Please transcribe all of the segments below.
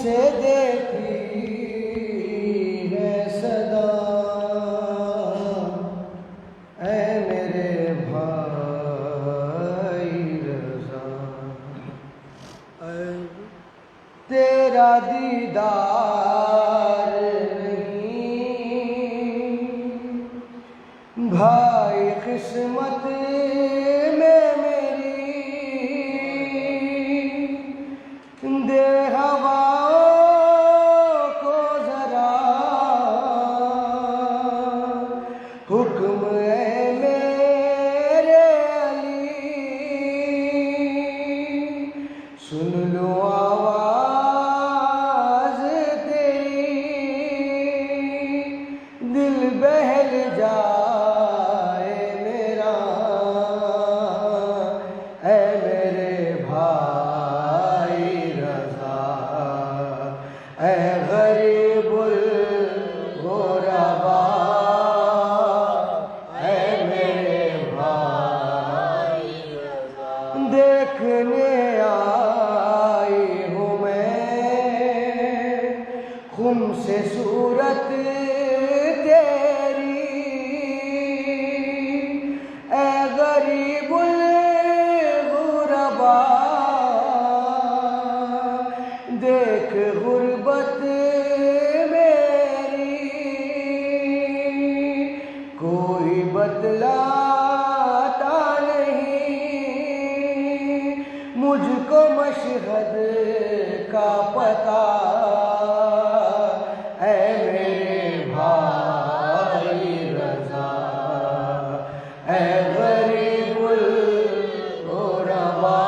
سے دیکھی ہے صدا اے میرے بھائی رضا، تیرا دیدار نہیں بھائی قسمت میں میری، دے ہواؤں کو ذرا حکم ہے میرے علی، سن لو آواز تیری، دل بہل جائے میرا، اے میرے بھائی رضا، اے غریب الغربا، اے میرے بھائی رضا، دیکھنے آئی ہوں میں خم سے صورت تیری، اے غریب الغربا، دیکھ غربت میری، کوئی بتلاتا نہیں مجھ کو مشہد کا پتہ، اے میرے بھائی رضا، اے غریب الغربا،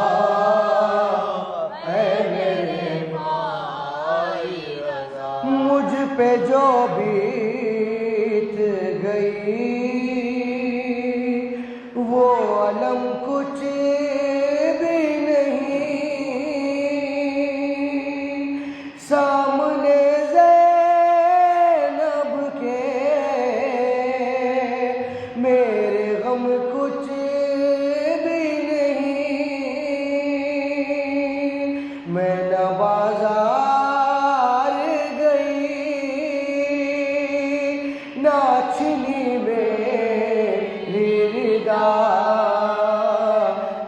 اے میرے بھائی رضا، مجھ پہ جو بیت گئی وہ علم کچھ بھی نہیں، سامنے زینب کے میرے غم کچھ بھی نہیں، میں نہ بازار گئی نہ چھنی میری ردا،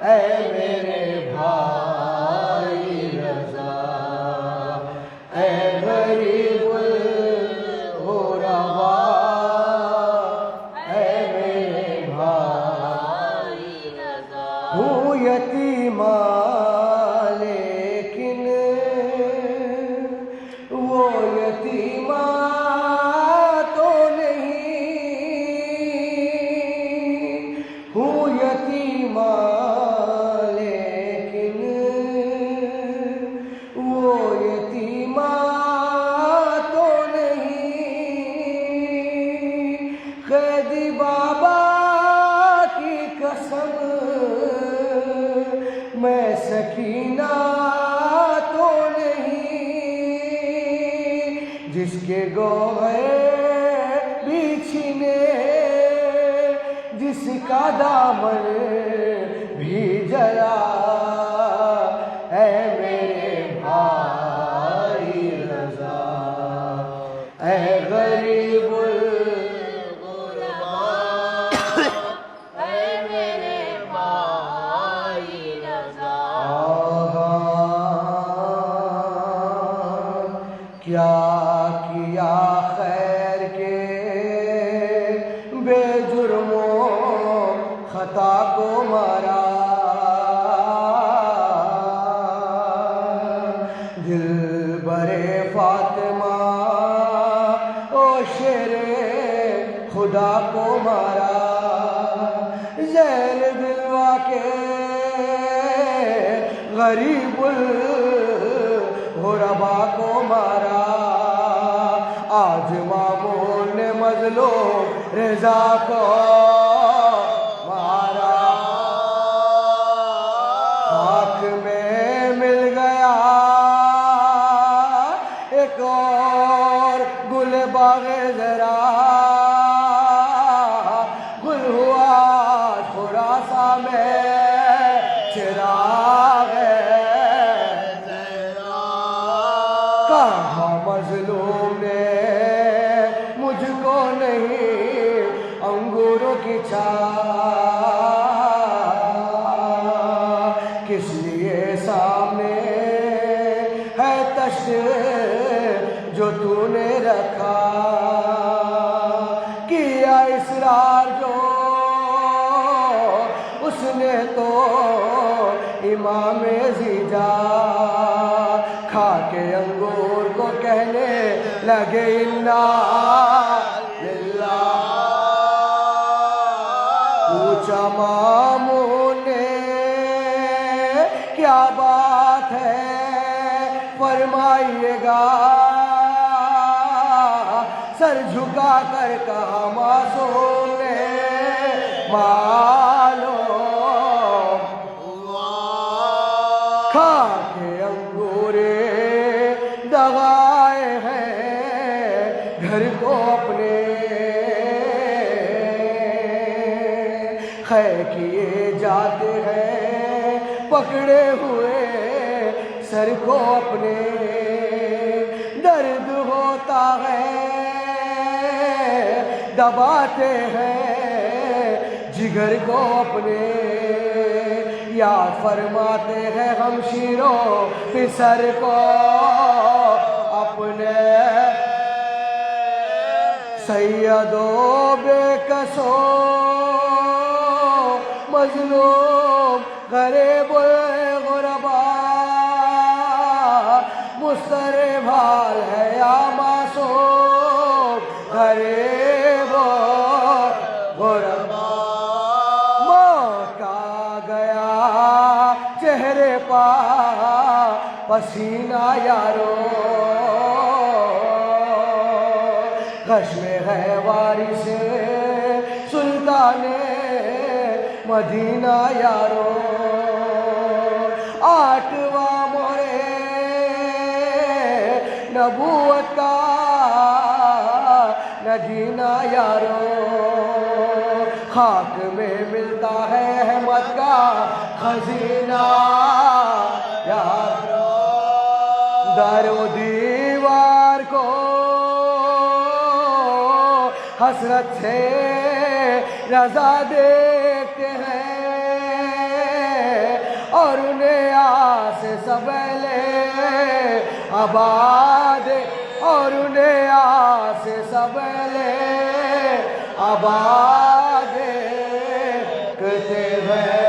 اے میرے بھائی رضا، اے غریب الغربا، اے میرے بھائی رضا، ہوں یتیمہ لیکن وہ یتیمہ تو نہیں، ہوں یتیمہ لیکن وہ یتیمہ تو نہیں، قیدی بابا کی قسم میں سکینہ تو نہیں، جس کے گوہر بھی چھینے جس کا دامن بھی جلا، اے میرے بھائی رضا، اے غریب الغربا، اے میرے بھائی رضا، کیا کیا خیر کے بے جرموں خطا کو مارا، دل برے فاطمہ او شیر خدا خدا کو مارا، زیر دلوا کے غریب الغربا کو مارا، آج مامون نے مظلوم رضا کو مارا، خاک میں مل گیا ایک اور گل باغ ذرا، گل ہوا خراساں میں چراغ کہاں مظلوم نے مجھ کو نہیں انگوروں کی چھاپ، کس لیے سامنے ہے تشت جو تو نے رکھا، کیا اصرار جو اس نے تو امام زیجا، کھا کے انگور کو کہنے لگے انا للہ، پوچھا مامون نے کیا بات ہے فرمائیے گا، سر جھکا کر کہا معصوم نے معلوم کھا کے انگورے دغائے ہیں گھر کو اپنے، خے کیے جاتے ہیں پکڑے ہوئے سر کو اپنے، درد ہوتا ہے دباتے ہیں جگر کو اپنے، یاد فرماتے ہیں ہمشیروں پسر کو اپنے، سیدوں بے کسو مظلوم غریب الغربا، مضطرب حال ہے یا معصوم غریب الغربا، موت آ گیا چہرے پا پسینہ یارو، غشم ہے وارث سلطان مدینہ یارو، آٹھواں مورے نبوت کا نگینہ یارو، خاک میں ملتا ہے احمد کا خزینہ یارو، در و دیوار کو حسرت سے رضا دیکھتے ہیں، اور انہیں آس سبیلے آباد، اور انہیں آس سبیلے آباد دیکھتے ہیں۔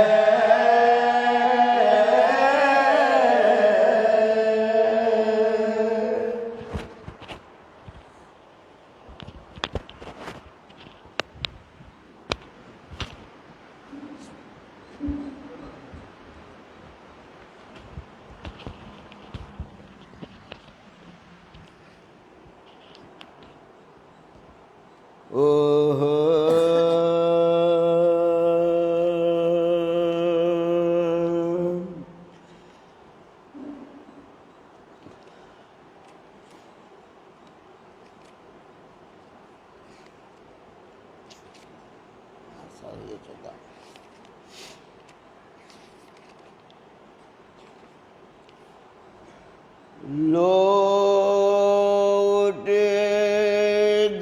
لوٹ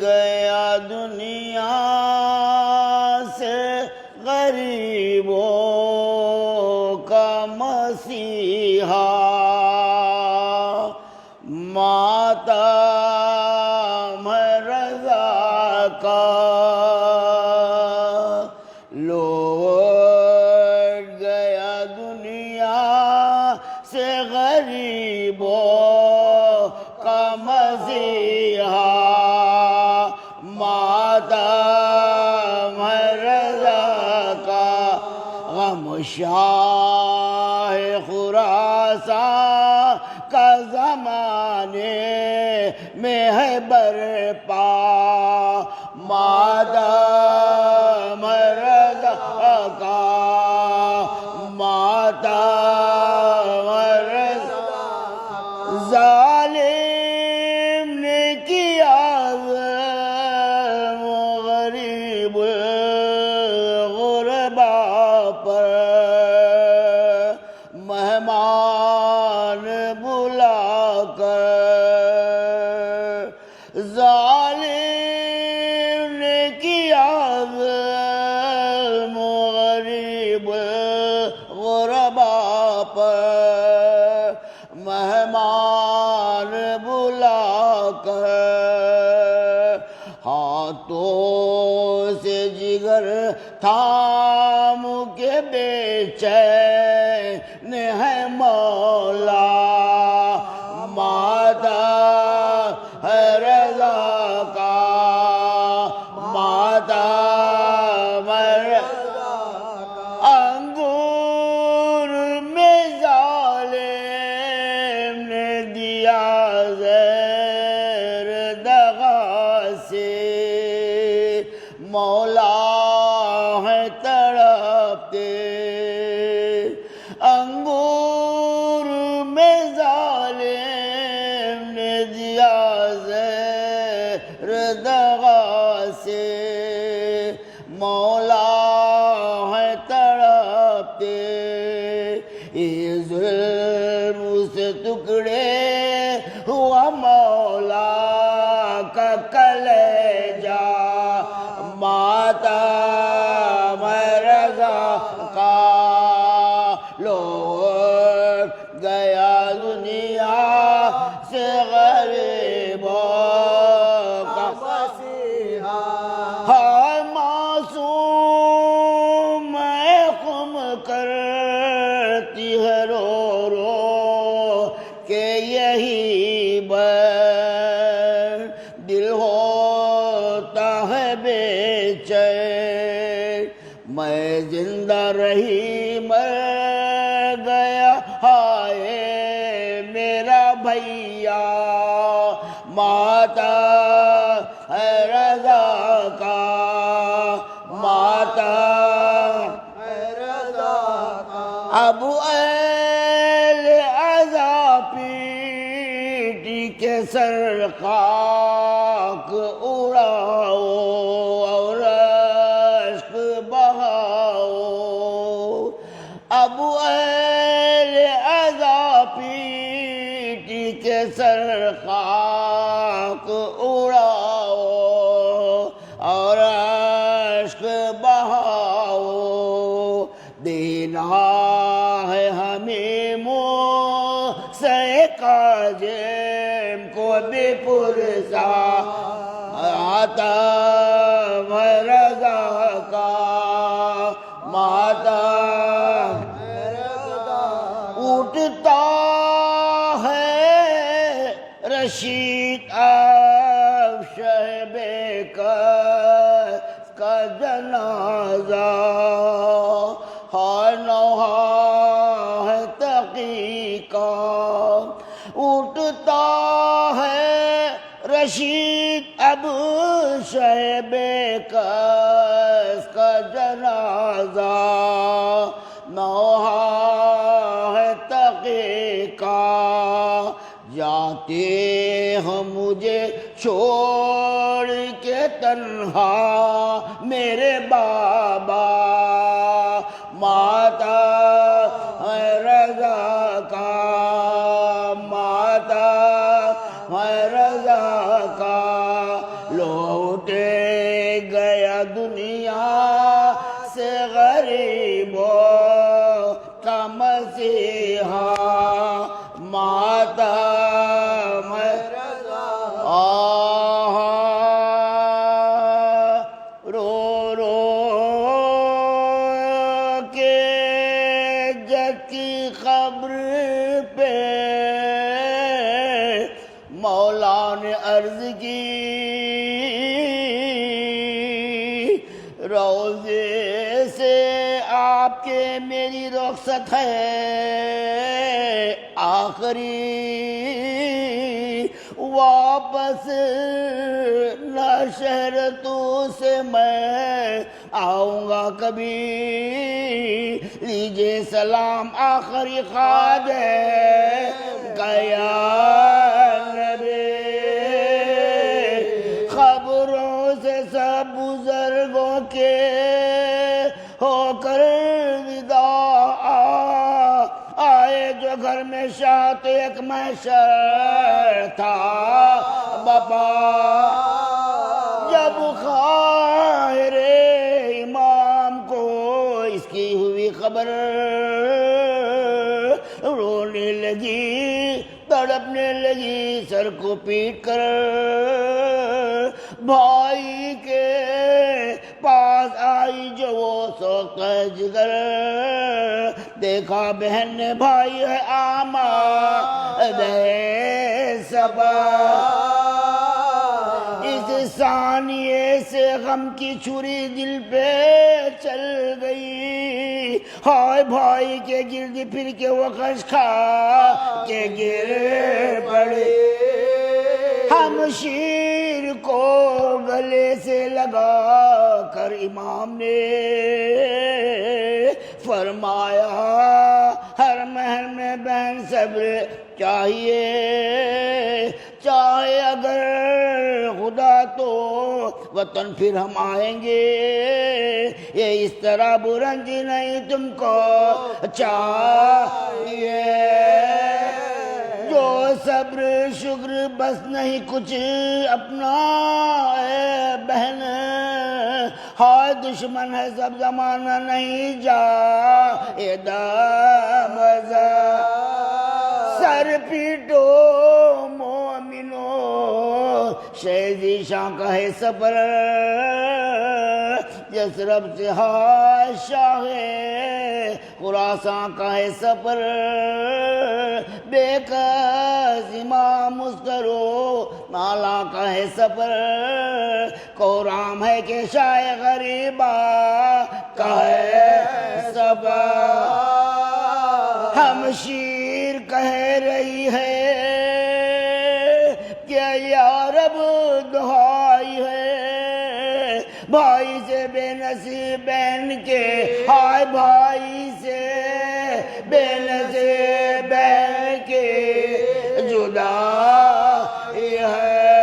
گیا دنیا سے غریبوں کا مسیحا، ماتم رضا کا لوٹ گیا دنیا سے غریبوں کا مسیحا، ماتم شاہ خراسان کا زمانے میں ہے برپا مادام رضا کا مادام رضا ظالم نے کیا ظلم غریب غربا پر مہمان بلا کر ظالم نے کیا ظلم غریب غربا پر مہمان بلا کر ہاتھوں سے جگر تھام کے بے چین ہے مولا مادہ ہے رضا کا مادہ انگور میں ظالم نے دیا زہر دغا سے مولا ہے تڑپتے انگور میں ظالم نے دیا زہر دغا سے مولا ہے تڑپتے یہ ظلم سے ٹکڑے ہوا مولا کا کلیجہ ماتم رضا کا لوٹ گیا دنیا سے غریبوں کا مسیحا ہائے معصوم میں خم کرتی ہے رو رو کہ یہی دل ہوتا ہے بے چین میں زندہ رہی مر گیا ہائے میرا بھیا ماتا ہے رضا کا ماتا ہے رضا کا ابو اہل عزا پیٹی کے سر خاک اڑاؤ اور عشق بہاؤ ابو اہل عزا پیٹی کے سر خاک اڑاؤ اور عشق بہاؤ دینا ہے ہمیں موسیٰ کاظم کو بھی پرسا آتا ہے رضا کا ماتا اٹھتا ہے رشید افشہ بیکس کا جنازہ ہائے نوحہ ہے تقی کا اٹھتا ہے رشید افشہ بیکس کا جنازہ نوحہ ہے تقی کا جاتے ہم مجھے چھوڑ کے تنہا میرے بابا ماتا ہے رضا کا ماتا ہے رضا کا لوٹے گیا دنیا سے غریبوں کا مسیحا ماتا میں رو رو کے جد کی قبر پہ مولا نے عرض کی روضے سے آپ کے میری رخصت ہے آخری، واپس نہ شہر تو سے میں آؤں گا کبھی، لیجیے سلام آخری خواجہ کا یا نبی، خبروں سے سب بزرگوں کے ہو کر وداع آئے جو گھر میں شاہ تو ایک محشر تھا بپا، جب خاطر امام کو اس کی ہوئی خبر، رونے لگی تڑپنے لگی سر کو پیٹ کر، بھائی کے پاس آئی جو وہ سوخت جگر، دیکھا بہن نے بھائی ہے آمادہ صبا، اس ثانیے سے غم کی چھری دل پہ چل گئی، ہائے بھائی کے گرد پھر کے وہ خش کھا کے گر پڑے، ہم شیر کو گلے سے لگا کر امام نے فرمایا ہر محل میں بہن صبر چاہیے، چاہے اگر خدا تو وطن پھر ہم آئیں گے، یہ اس طرح برنج نہیں تم کو چاہیے، جو صبر شکر بس نہیں کچھ اپنا اے بہن، ہائے دشمن ہے سب زمانہ نہیں جا مزہ، سر پیٹو مومنو شہزی شاہ کا ہے سفر، یثرب سے ہائے شاہ خراساں کا ہے سفر، بے کس امام مسکرو نالا کا ہے سفر، کورام ہے کہ شاہ غریبہ کا ہے سفر، ہم شیر کہہ رہی ہے کہ یا رب دعائی ہے، بھائی سے بے نصیب بہن کے، ہائے بھائی سے بے نصیب بہن کے جدا ہے،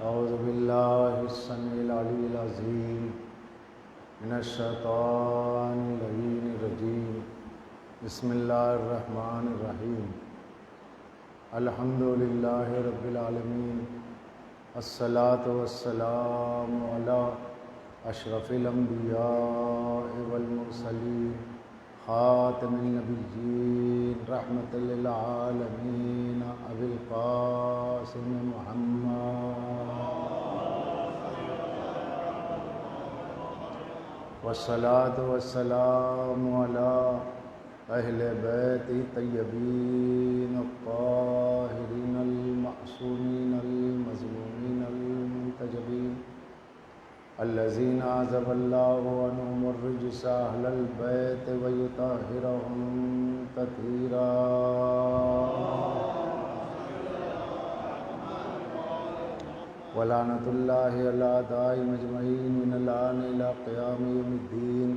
اعوذ باللہ السمیع العلی العظیم من الشیطان اللعین الرجیم، بسم اللہ الرحمن الرحیم، الحمدللہ رب العالمین، الصلاۃ والسلام علی اشرف الانبیاء والمرسلین، خاتم النبیین، رحمت للعالمین، ابی القاسم محمد، والصلاة والسلام علی اہل بیت طیبین الطاہرین المعصومین المظلومین المنتجبین، الذین عذب اللہ عنہم الرجس اہل البیت ویطہرہم تطہیرا، ولعنت اللہ علی اعدائہم اجمعین من الآن الی قیام یوم الدین،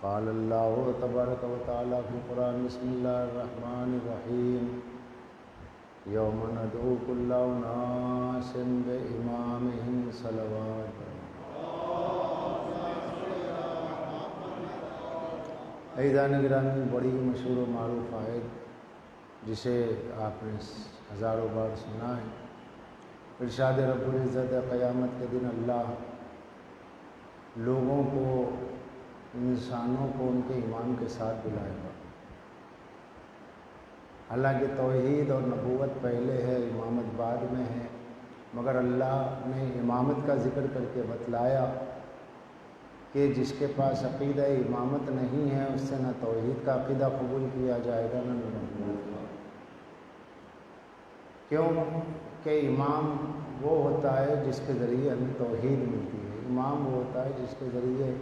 قال اللہ تبارک و تعالی فی القرآن، بسم اللہ الرحمن الرحیم، یوم ندعو کل اناس بإمامہم صلوات، عزیزان گرامی، بڑی مشہور و معروف آیت جسے آپ نے ہزاروں بار سنا ہے، ارشاد رب العزت قیامت کے دن اللہ لوگوں کو، انسانوں کو ان کے ایمان کے ساتھ بلائے گا۔ حالانکہ توحید اور نبوت پہلے ہے، امامت بعد میں ہے، مگر اللہ نے امامت کا ذکر کر کے بتلایا کہ جس کے پاس عقیدہ امامت نہیں ہے اس سے نہ توحید کا عقیدہ قبول کیا جائے گا نہ نبوت کا۔ کیوں کہ امام وہ ہوتا ہے جس کے ذریعے ہمیں توحید ملتی ہے، امام وہ ہوتا ہے جس کے ذریعے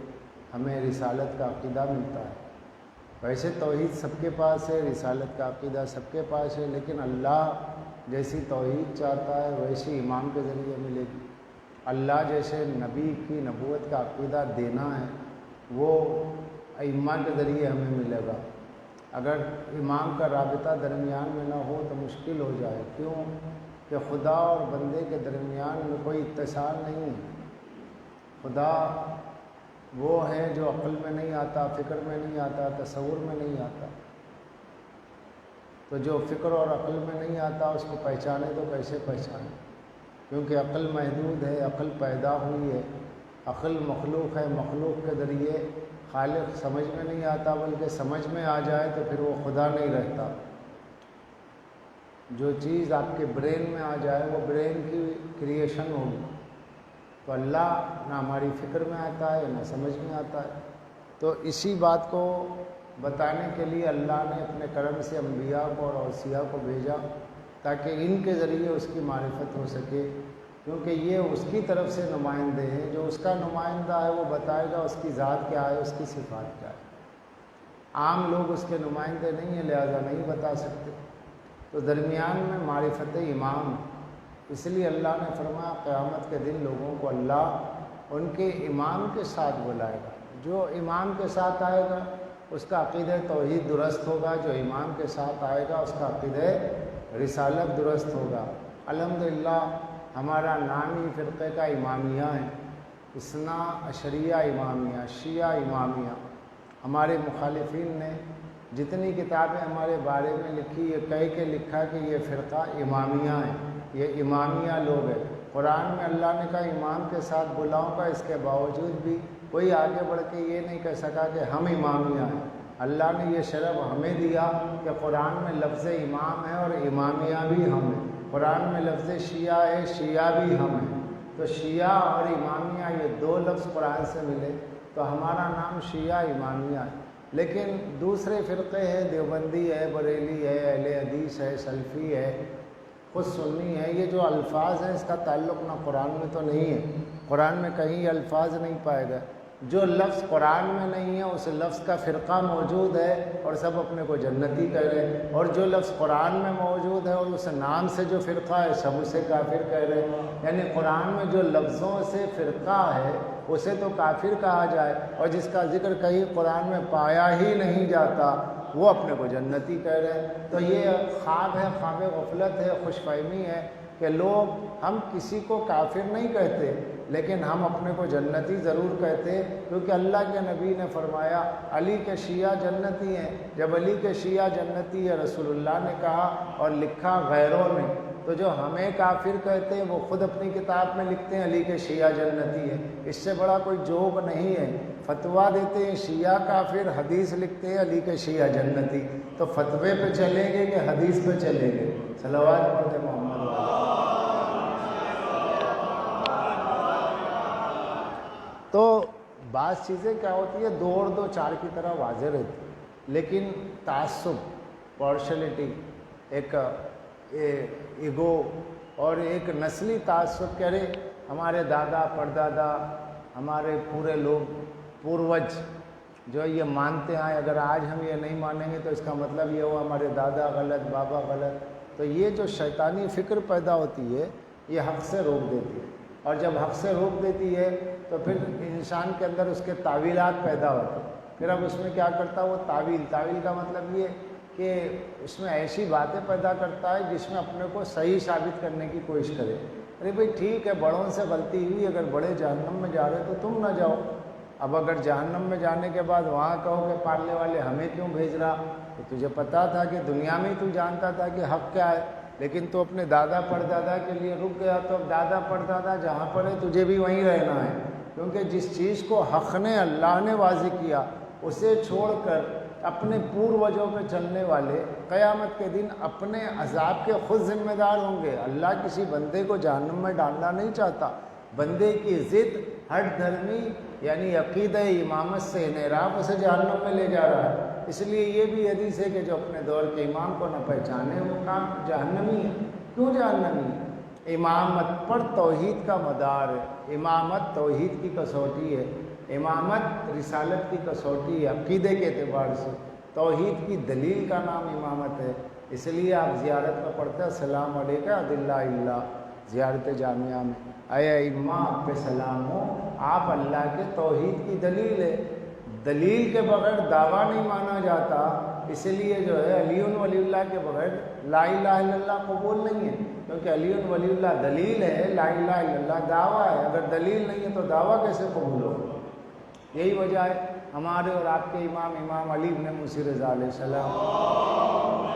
ہمیں رسالت کا عقیدہ ملتا ہے۔ ویسے توحید سب کے پاس ہے، رسالت کا عقیدہ سب کے پاس ہے، لیکن اللہ جیسی توحید چاہتا ہے ویسی امام کے ذریعے ملے گی۔ اللہ جیسے نبی کی نبوت کا عقیدہ دینا ہے وہ ائمہ کے ذریعے ہمیں ملے گا۔ اگر امام کا رابطہ درمیان میں نہ ہو تو مشکل ہو جائے، کیوں کہ خدا اور بندے کے درمیان میں کوئی اتصال نہیں ہے۔ خدا وہ ہے جو عقل میں نہیں آتا، فکر میں نہیں آتا، تصور میں نہیں آتا، تو جو فکر اور عقل میں نہیں آتا اس کو پہچانے تو کیسے پہچانے؟ کیونکہ عقل محدود ہے، عقل پیدا ہوئی ہے، عقل مخلوق ہے، مخلوق کے ذریعے خالق سمجھ میں نہیں آتا، بلکہ سمجھ میں آ جائے تو پھر وہ خدا نہیں رہتا۔ جو چیز آپ کے برین میں آ جائے وہ برین کی کریشن ہوگی، تو اللہ نہ ہماری فکر میں آتا ہے نہ سمجھ میں آتا ہے۔ تو اسی بات کو بتانے کے لیے اللہ نے اپنے کرم سے انبیاء کو اور اوصیاء کو بھیجا تاکہ ان کے ذریعے اس کی معرفت ہو سکے، کیونکہ یہ اس کی طرف سے نمائندے ہیں، جو اس کا نمائندہ ہے وہ بتائے گا اس کی ذات کیا ہے، اس کی صفات کیا ہے۔ عام لوگ اس کے نمائندے نہیں ہیں، لہذا نہیں بتا سکتے۔ تو درمیان میں معرفت امام، اس لیے اللہ نے فرمایا قیامت کے دن لوگوں کو اللہ ان کے امام کے ساتھ بلائے گا۔ جو امام کے ساتھ آئے گا اس کا عقیدہ توحید درست ہوگا، جو امام کے ساتھ آئے گا اس کا عقیدہ رسالت درست ہوگا۔ الحمدللہ ہمارا نام ہی فرقے کا امامیہ ہے، اثنا عشریہ امامیہ، شیعہ امامیہ۔ ہمارے مخالفین نے جتنی کتابیں ہمارے بارے میں لکھی، یہ کہہ کے لکھا کہ یہ فرقہ امامیہ ہے، یہ امامیہ لوگ ہیں۔ قرآن میں اللہ نے کہا امام کے ساتھ بلاؤں گا، اس کے باوجود بھی کوئی آگے بڑھ کے یہ نہیں کہہ سکا کہ ہم امامیہ ہیں۔ اللہ نے یہ شرف ہمیں دیا کہ قرآن میں لفظ امام ہے اور امامیہ بھی ہم ہیں، قرآن میں لفظ شیعہ ہے، شیعہ بھی ہم ہیں۔ تو شیعہ اور امامیہ یہ دو لفظ قرآن سے ملے تو ہمارا نام شیعہ امامیہ ہے۔ لیکن دوسرے فرقے ہیں، دیوبندی ہے، بریلی ہے، اہل حدیث ہے، سلفی ہے، خود سنی ہے، یہ جو الفاظ ہیں اس کا تعلق نہ قرآن میں تو نہیں ہے، قرآن میں کہیں یہ الفاظ نہیں پائے گئے۔ جو لفظ قرآن میں نہیں ہے اس لفظ کا فرقہ موجود ہے اور سب اپنے کو جنتی کہہ رہے ہیں، اور جو لفظ قرآن میں موجود ہے اور اس نام سے جو فرقہ ہے سب اسے کافر کہہ رہے ہیں۔ یعنی قرآن میں جو لفظوں سے فرقہ ہے اسے تو کافر کہا جائے، اور جس کا ذکر کہیں قرآن میں پایا ہی نہیں جاتا وہ اپنے کو جنتی کہہ رہے ہیں۔ تو یہ خواب ہے، خواب غفلت ہے، خوش فہمی ہے کہ لوگ، ہم کسی کو کافر نہیں کہتے لیکن ہم اپنے کو جنتی ضرور کہتے ہیں، کیونکہ اللہ کے نبی نے فرمایا علی کے شیعہ جنتی ہیں۔ جب علی کے شیعہ جنتی ہے رسول اللہ نے کہا اور لکھا غیروں نے، تو جو ہمیں کافر کہتے ہیں وہ خود اپنی کتاب میں لکھتے ہیں علی کے شیعہ جنتی ہیں۔ اس سے بڑا کوئی جوک نہیں ہے۔ فتویٰ دیتے ہیں شیعہ کافر، حدیث لکھتے ہیں علی کے شیعہ جنتی، تو فتوے پہ چلیں گے کہ حدیث پہ چلیں گے؟ صلوات پڑھتے محمد والے۔ تو بعض چیزیں کیا ہوتی ہے، دو اور دو چار کی طرح واضح رہتی ہے، لیکن تعصب، پارشلٹی، ایک ایگو اور ایک نسلی تعصب کہ ارے ہمارے دادا پردادا، ہمارے پورے لوگ پوروج جو یہ مانتے ہیں، اگر آج ہم یہ نہیں مانیں گے تو اس کا مطلب یہ ہوا ہمارے دادا غلط، بابا غلط۔ تو یہ جو شیطانی فکر پیدا ہوتی ہے یہ حق سے روک دیتی ہے، اور جب حق سے روک دیتی ہے تو پھر انسان کے اندر اس کے تعویلات پیدا ہوتے ہیں۔ پھر اب اس میں کیا کرتا ہے وہ تعویل کا مطلب یہ کہ اس میں ایسی باتیں پیدا کرتا ہے جس میں اپنے کو صحیح ثابت کرنے کی کوشش کرے۔ ارے بھائی ٹھیک ہے، بڑوں سے غلطی ہوئی، اگر بڑے جہنم میں جا رہے تو تم نہ جاؤ، اب اگر جہنم میں جانے کے بعد وہاں کہو کہ پالنے والے ہمیں کیوں بھیج رہا، تو تجھے پتا تھا کہ دنیا میں ہی تو جانتا تھا کہ حق کیا ہے، لیکن تو اپنے دادا پردادا کے لیے رک گیا، تو اب دادا پردادا جہاں پر ہے تجھے بھی وہیں رہنا ہے، کیونکہ جس چیز کو حق نے اللہ نے واضح کیا اسے چھوڑ کر اپنے پوروجوں پہ چلنے والے قیامت کے دن اپنے عذاب کے خود ذمہ دار ہوں گے۔ اللہ کسی بندے کو جہنم میں ڈالنا نہیں چاہتا، بندے کی ضد ہٹ دھرمی یعنی عقیدہ امامت سے انحراف اسے جہنم میں لے جا رہا ہے۔ اس لیے یہ بھی حدیث ہے کہ جو اپنے دور کے امام کو نہ پہچانے وہ کام جہنمی ہے۔ کیوں جہنمی ہے؟ امامت پر توحید کا مدار ہے، امامت توحید کی کسوٹی ہے، امامت رسالت کی کسوٹی ہے عقیدے کے اعتبار سے، توحید کی دلیل کا نام امامت ہے۔ اس لیے آپ زیارت میں پڑھتے ہیں السلام علیکم عدلہ اللہ، زیارت جامعہ میں اے ائمہ آپ پہ سلام ہو، آپ اللہ کے توحید کی دلیل ہے، دلیل کے بغیر دعویٰ نہیں مانا جاتا۔ اس لیے جو ہے علی ولی اللہ کے بغیر لا الہ الا اللہ قبول نہیں ہے، کیونکہ علی ولی اللہ دلیل ہے، لا الہ الا اللہ دعویٰ ہے، اگر دلیل نہیں ہے تو دعویٰ کیسے قبول ہوگا؟ یہی وجہ ہے ہمارے اور آپ کے امام امام علی بن موسی رضا علیہ السلام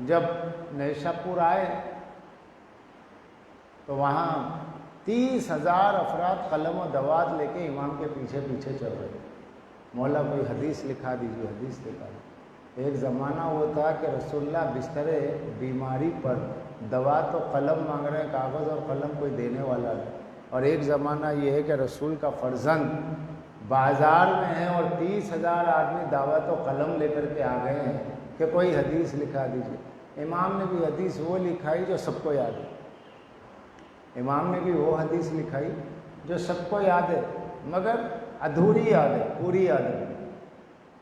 جب نیشا پور آئے تو وہاں 30,000 افراد قلم و دوات لے کے امام کے پیچھے پیچھے چل رہے، مولا کوئی حدیث لکھا دیجیے، حدیث لکھا دیجیے۔ ایک زمانہ وہ تھا کہ رسول اللہ بستر بیماری پر دوات و قلم مانگ رہے ہیں، کاغذ اور قلم کوئی دینے والا نہیں، اور ایک زمانہ یہ ہے کہ رسول کا فرزند بازار میں ہے اور 30,000 آدمی دعوت و قلم لے کر کے آ گئے ہیں کہ کوئی حدیث لکھا دیجیے۔ امام نے بھی حدیث وہ لکھائی جو سب کو یاد ہے، امام نے بھی وہ حدیث لکھائی جو سب کو یاد ہے مگر ادھوری یاد ہے، پوری یاد ہے۔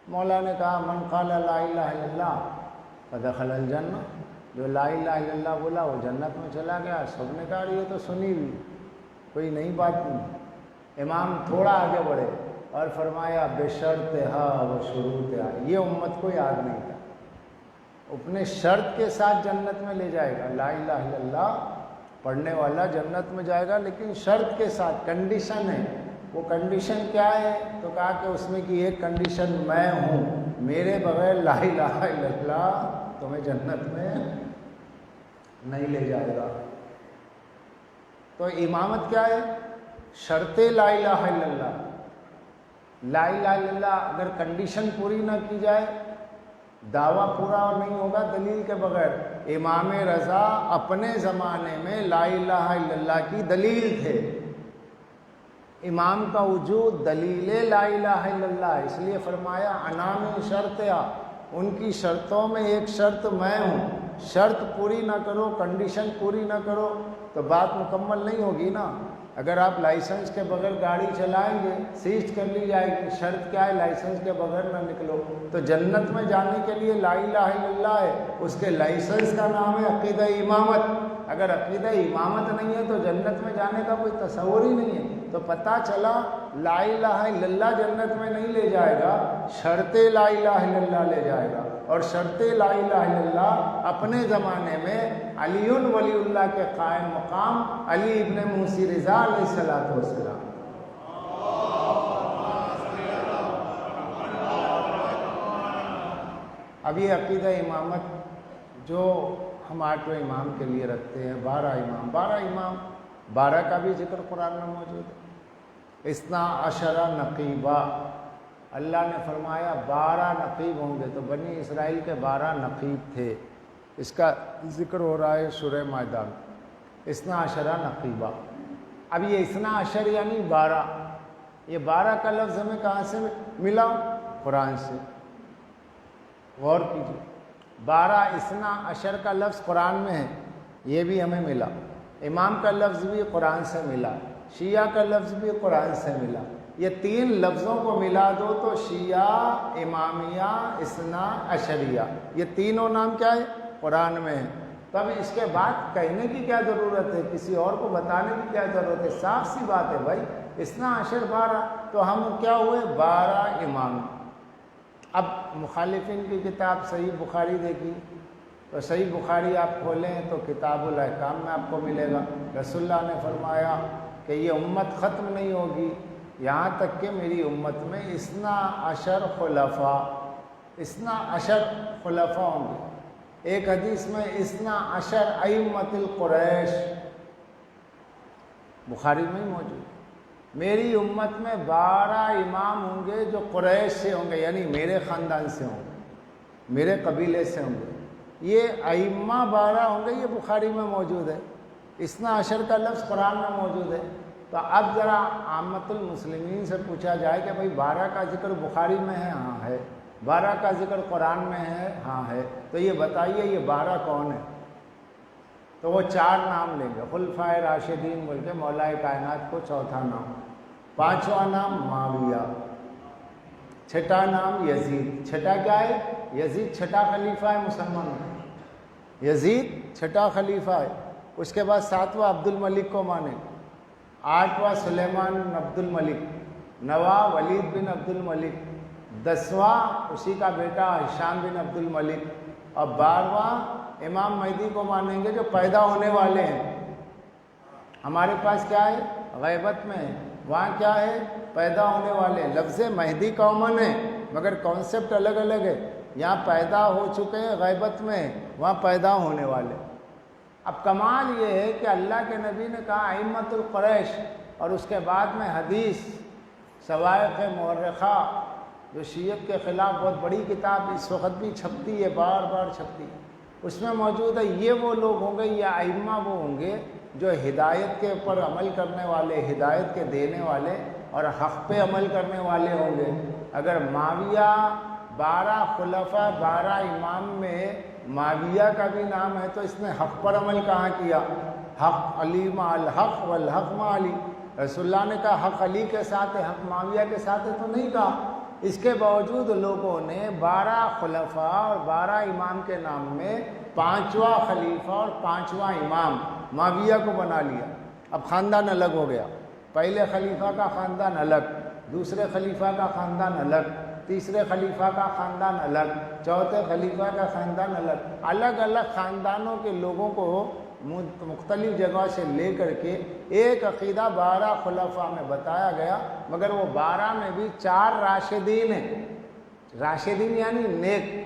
مولا نے کہا من قال لا الہ الا اللہ فدخل الجنہ، جو لا الہ الا اللہ بولا وہ جنت میں چلا گیا۔ سب نے کہا یہ تو سنی ہوئی، کوئی نئی بات نہیں۔ امام تھوڑا آگے بڑھے اور فرمایا بشرط ہا و شروط ہا، یہ امت کو یاد نہیں تھا، اپنے شرط کے ساتھ جنت میں لے جائے گا۔ لا الہ الا اللہ پڑھنے والا جنت میں جائے گا، لیکن شرط کے ساتھ، کنڈیشن ہے۔ وہ کنڈیشن کیا ہے؟ تو کہا کہ اس میں کی ایک کنڈیشن میں ہوں، میرے بغیر لا الہ الا اللہ تمہیں جنت میں نہیں لے جائے گا۔ تو امامت کیا ہے؟ شرط لا الہ الا اللہ۔ لا الہ الا اللہ اگر کنڈیشن پوری نہ کی جائے دعویٰ پورا نہیں ہوگا دلیل کے بغیر۔ امام رضا اپنے زمانے میں لا الہ الا اللہ کی دلیل تھے، امام کا وجود دلیل لا الہ الا اللہ، اس لیے فرمایا انا من شرطیا، ان کی شرطوں میں ایک شرط میں ہوں۔ شرط پوری نہ کرو، کنڈیشن پوری نہ کرو تو بات مکمل نہیں ہوگی نا۔ اگر آپ لائسنس کے بغیر گاڑی چلائیں گے سیز کر لی جائے گی، شرط کیا ہے؟ لائسنس کے بغیر نہ نکلو۔ تو جنت میں جانے کے لیے لا الہ الا اللہ ہے، اس کے لائسنس کا نام ہے عقیدہ امامت۔ اگر عقیدہ امامت نہیں ہے تو جنت میں جانے کا کوئی تصور ہی نہیں ہے۔ تو پتہ چلا لا الہ الا اللہ جنت میں نہیں لے جائے گا، شرط لا الہ الا اللہ لے جائے گا۔ اور شرط لا الہ الا اللہ اپنے زمانے میں علی ولی اللہ کے قائم مقام علی ابن موسی رضا علیہ السلام۔ اب یہ عقیدہ امامت جو ہم 8ویں امام کے لیے رکھتے ہیں، 12 امام، 12 کا بھی ذکر قرآن میں موجود ہے۔ 12 نقیبہ، اللہ نے فرمایا 12 نقیب ہوں گے، تو بنی اسرائیل کے 12 نقیب تھے، اس کا ذکر ہو رہا ہے سورہ مائدہ میں۔ 12 نقیبہ، اب یہ 12 یعنی 12، یہ 12 کا لفظ ہمیں کہاں سے ملا؟ قرآن سے۔ غور کیجیے، 12 کا لفظ قرآن میں ہے، یہ بھی ہمیں ملا۔ امام کا لفظ بھی قرآن سے ملا، شیعہ کا لفظ بھی قرآن سے ملا۔ یہ 3 لفظوں کو ملا دو تو شیعہ، امامیہ، 12، یہ تینوں نام کیا ہے؟ قرآن میں ہے۔ تب اس کے بعد کہنے کی کیا ضرورت ہے؟ کسی اور کو بتانے کی کیا ضرورت ہے؟ صاف سی بات ہے بھائی، 12 تو ہم کیا ہوئے؟ 12 امام۔ اب مخالفین کی کتاب صحیح بخاری دیکھی تو صحیح بخاری آپ کھولیں تو کتاب الاحکام میں آپ کو ملے گا، رسول اللہ نے فرمایا کہ یہ امت ختم نہیں ہوگی یہاں تک کہ میری امت میں 12 خلفاء ہوں گے۔ ایک حدیث میں 12 ائمۃ القریش، بخاری میں ہی موجود۔ میری امت میں 12 امام ہوں گے جو قریش سے ہوں گے، یعنی میرے خاندان سے ہوں گے، میرے قبیلے سے ہوں گے۔ یہ ائمہ 12 ہوں گے، یہ بخاری میں موجود ہے۔ 12 کا لفظ قرآن میں موجود ہے۔ تو اب ذرا عامت المسلمین سے پوچھا جائے کہ بھائی 12 کا ذکر بخاری میں ہے؟ ہاں ہے۔ 12 کا ذکر قرآن میں ہے؟ ہاں ہے۔ تو یہ بتائیے یہ 12 کون ہے؟ تو وہ 4 نام لیں گے، خلفائے راشدین بول کے مولا کائنات کو چوتھا نام، 5واں نام معاویہ، 6واں نام یزید۔ 6 کیا ہے؟ یزید 6 خلیفہ ہے مسلمانوں کا، یزید 6 خلیفہ ہے۔ اس کے بعد 7واں عبد الملک کو مانے، 8واں سلیمان بن عبد الملک، 9واں ولید بن عبد الملک، 10واں اسی کا بیٹا ہشام بن عبد الملک، اور 12واں امام مہدی کو مانیں گے جو پیدا ہونے والے ہیں۔ ہمارے پاس کیا ہے؟ غیبت میں ہے، وہاں کیا ہے؟ پیدا ہونے والے۔ لفظ مہدی کامن ہے مگر کانسیپٹ الگ الگ ہے۔ یہاں پیدا ہو چکے ہیں غیبت میں، وہاں پیدا ہونے والے۔ اب کمال یہ ہے کہ اللہ کے نبی نے کہا ائمۃ القریش، اور اس کے بعد میں حدیث صواعق مورخہ جو شیعت کے خلاف بہت بڑی کتاب اس وقت بھی چھپتی ہے، بار بار چھپتی ہے، اس میں موجود ہے یہ وہ لوگ ہوں گے، یا ائمہ وہ ہوں گے جو ہدایت کے اوپر عمل کرنے والے، ہدایت کے دینے والے اور حق پہ عمل کرنے والے ہوں گے۔ اگر معاویہ 12 خلفاء 12 امام میں معاویہ کا بھی نام ہے تو اس نے حق پر عمل کہاں کیا؟ حق علی مع الحق والحق مع علی، رسول اللہ نے کہا حق علی کے ساتھ ہے، حق معاویہ کے ساتھ ہے تو نہیں کہا۔ اس کے باوجود لوگوں نے 12 خلفاء اور 12 امام کے نام میں 5واں خلیفہ اور 5واں امام معاویہ کو بنا لیا۔ اب خاندان الگ ہو گیا، پہلے خلیفہ کا خاندان الگ، دوسرے خلیفہ کا خاندان الگ، تیسرے خلیفہ کا خاندان الگ، چوتھے خلیفہ کا خاندان الگ، الگ الگ خاندانوں کے لوگوں کو مختلف جگہ سے لے کر کے ایک عقیدہ 12 خلفاء میں بتایا گیا، مگر وہ 12 میں بھی 4 راشدین ہیں۔ راشدین یعنی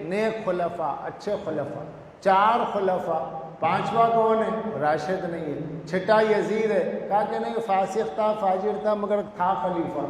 نیک خلفاء، اچھے خلفاء، 4 خلفاء۔ 5واں کون ہے؟ راشد نہیں ہے۔ 6 یزید ہے، کہا کہ نہیں فاسق تھا، فاجر تھا، مگر تھا خلیفہ۔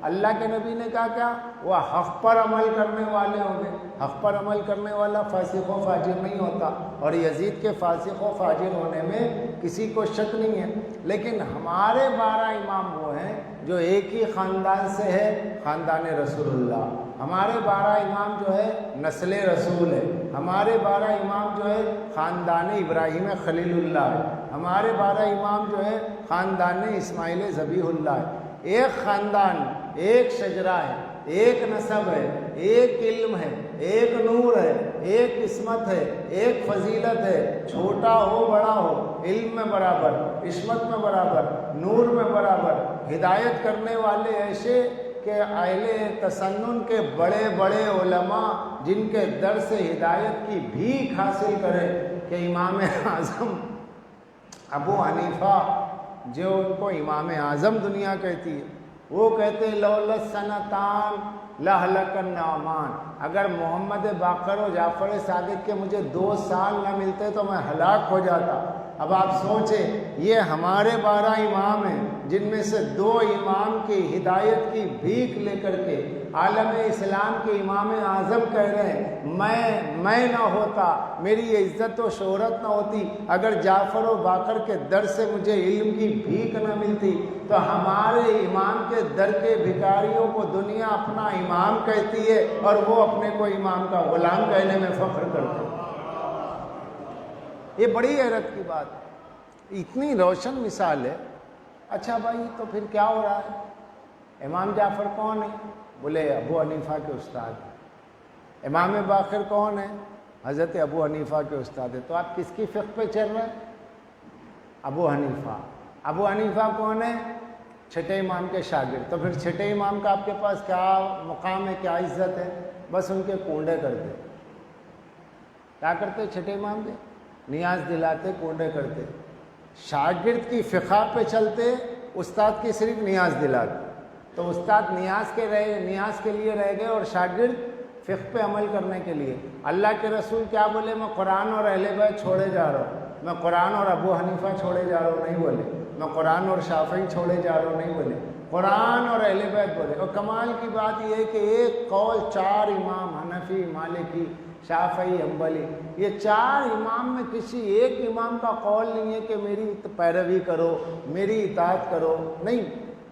اللہ کے نبی نے کہا کیا؟ وہ حق پر عمل کرنے والے ہوں گے۔ حق پر عمل کرنے والا فاسق و فاجر نہیں ہوتا، اور یزید کے فاسق و فاجر ہونے میں کسی کو شک نہیں ہے۔ لیکن ہمارے 12 امام وہ ہیں جو ایک ہی خاندان سے ہے، خاندان رسول اللہ۔ ہمارے 12 امام جو ہے نسل رسول ہے۔ ہمارے 12 امام جو ہے خاندان ابراہیم خلیل اللہ ہے۔ ہمارے 12 امام جو ہے خاندان اسماعیل ذبیح اللہ ہے۔ ایک خاندان، ایک شجرہ ہے، ایک نسب ہے، ایک علم ہے، ایک نور ہے، ایک عصمت ہے، ایک فضیلت ہے، چھوٹا ہو بڑا ہو، علم میں برابر، عصمت میں برابر، نور میں برابر، ہدایت کرنے والے ایسے کہ اہل تسنن کے بڑے بڑے علماء جن کے در سے ہدایت کی بھیک حاصل کرے، کہ امام اعظم ابو حنیفہ جو ان کو امام اعظم دنیا کہتی ہے، وہ کہتے ہیں لولا السنتان لہلک النعمان، اگر محمد باقر و جعفر صادق کے مجھے 2 سال نہ ملتے تو میں ہلاک ہو جاتا۔ اب آپ سوچیں، یہ ہمارے 12 امام ہیں جن میں سے 2 امام کی ہدایت کی بھیک لے کر کے عالم اسلام کے امام اعظم کہہ رہے ہیں میں نہ ہوتا، میری یہ عزت و شہرت نہ ہوتی، اگر جعفر و باقر کے در سے مجھے علم کی بھیک نہ ملتی، تو ہمارے امام کے در کے بھکاریوں کو دنیا اپنا امام کہتی ہے اور وہ اپنے کو امام کا غلام کہنے میں فخر کرتے ہیں۔ یہ بڑی حیرت کی بات ہے، اتنی روشن مثال ہے۔ اچھا بھائی تو پھر کیا ہو رہا ہے؟ امام جعفر کون ہے؟ بولے ابو حنیفہ کے استاد ہیں۔ امام باقر کون ہے؟ حضرت ابو حنیفہ کے استاد ہیں۔ تو آپ کس کی فقہ پہ چل رہے ہیں؟ ابو حنیفہ۔ ابو حنیفہ کون ہے؟ 6 امام کے شاگرد۔ تو پھر 6 امام کا آپ کے پاس کیا مقام ہے، کیا عزت ہے؟ بس ان کے کونڈے کرتے۔ کیا کرتے 6 امام کے؟ نیاز دلاتے، کونڈے کرتے۔ شاگرد کی فقہ پہ چلتے استاد کی صرف نیاز دلا دی. تو استاد نیاز کے لیے رہ گئے اور شاگرد فقہ پہ عمل کرنے کے لیے. اللہ کے رسول کیا بولے؟ میں قرآن اور اہل بیت چھوڑے جا رہا ہوں. میں قرآن اور ابو حنیفہ چھوڑے جا رہا ہوں نہیں بولے. میں قرآن اور شافعی چھوڑے جا رہا ہوں نہیں بولے. قرآن اور اہل بیت بولے. اور کمال کی بات یہ ہے کہ ایک قول 4 امام حنفی، مالکی، شافعی، حنبلی، یہ 4 امام میں کسی ایک امام کا قول نہیں ہے کہ میری پیروی کرو، میری اطاعت کرو. نہیں،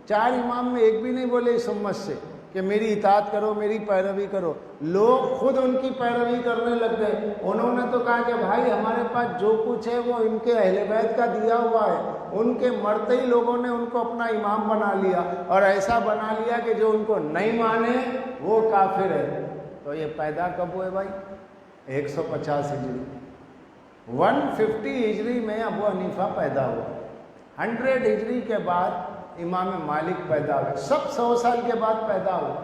4 امام میں ایک بھی نہیں بولے اس امت سے کہ میری اطاعت کرو، میری پیروی کرو. لوگ خود ان کی پیروی کرنے لگ گئے. انہوں نے تو کہا کہ بھائی ہمارے پاس جو کچھ ہے وہ ان کے اہل بیت کا دیا ہوا ہے. ان کے مرتے ہی لوگوں نے ان کو اپنا امام بنا لیا، اور ایسا بنا لیا کہ جو ان کو نہیں مانے وہ کافر ہے. تو یہ پیدا کب ہوئے بھائی؟ 150 ہجری. 150 ہجری میں ابو حنیفہ پیدا ہوا. 100 ہجری کے بعد امام مالک پیدا ہوئے. سب 100 سال کے بعد پیدا ہوئے.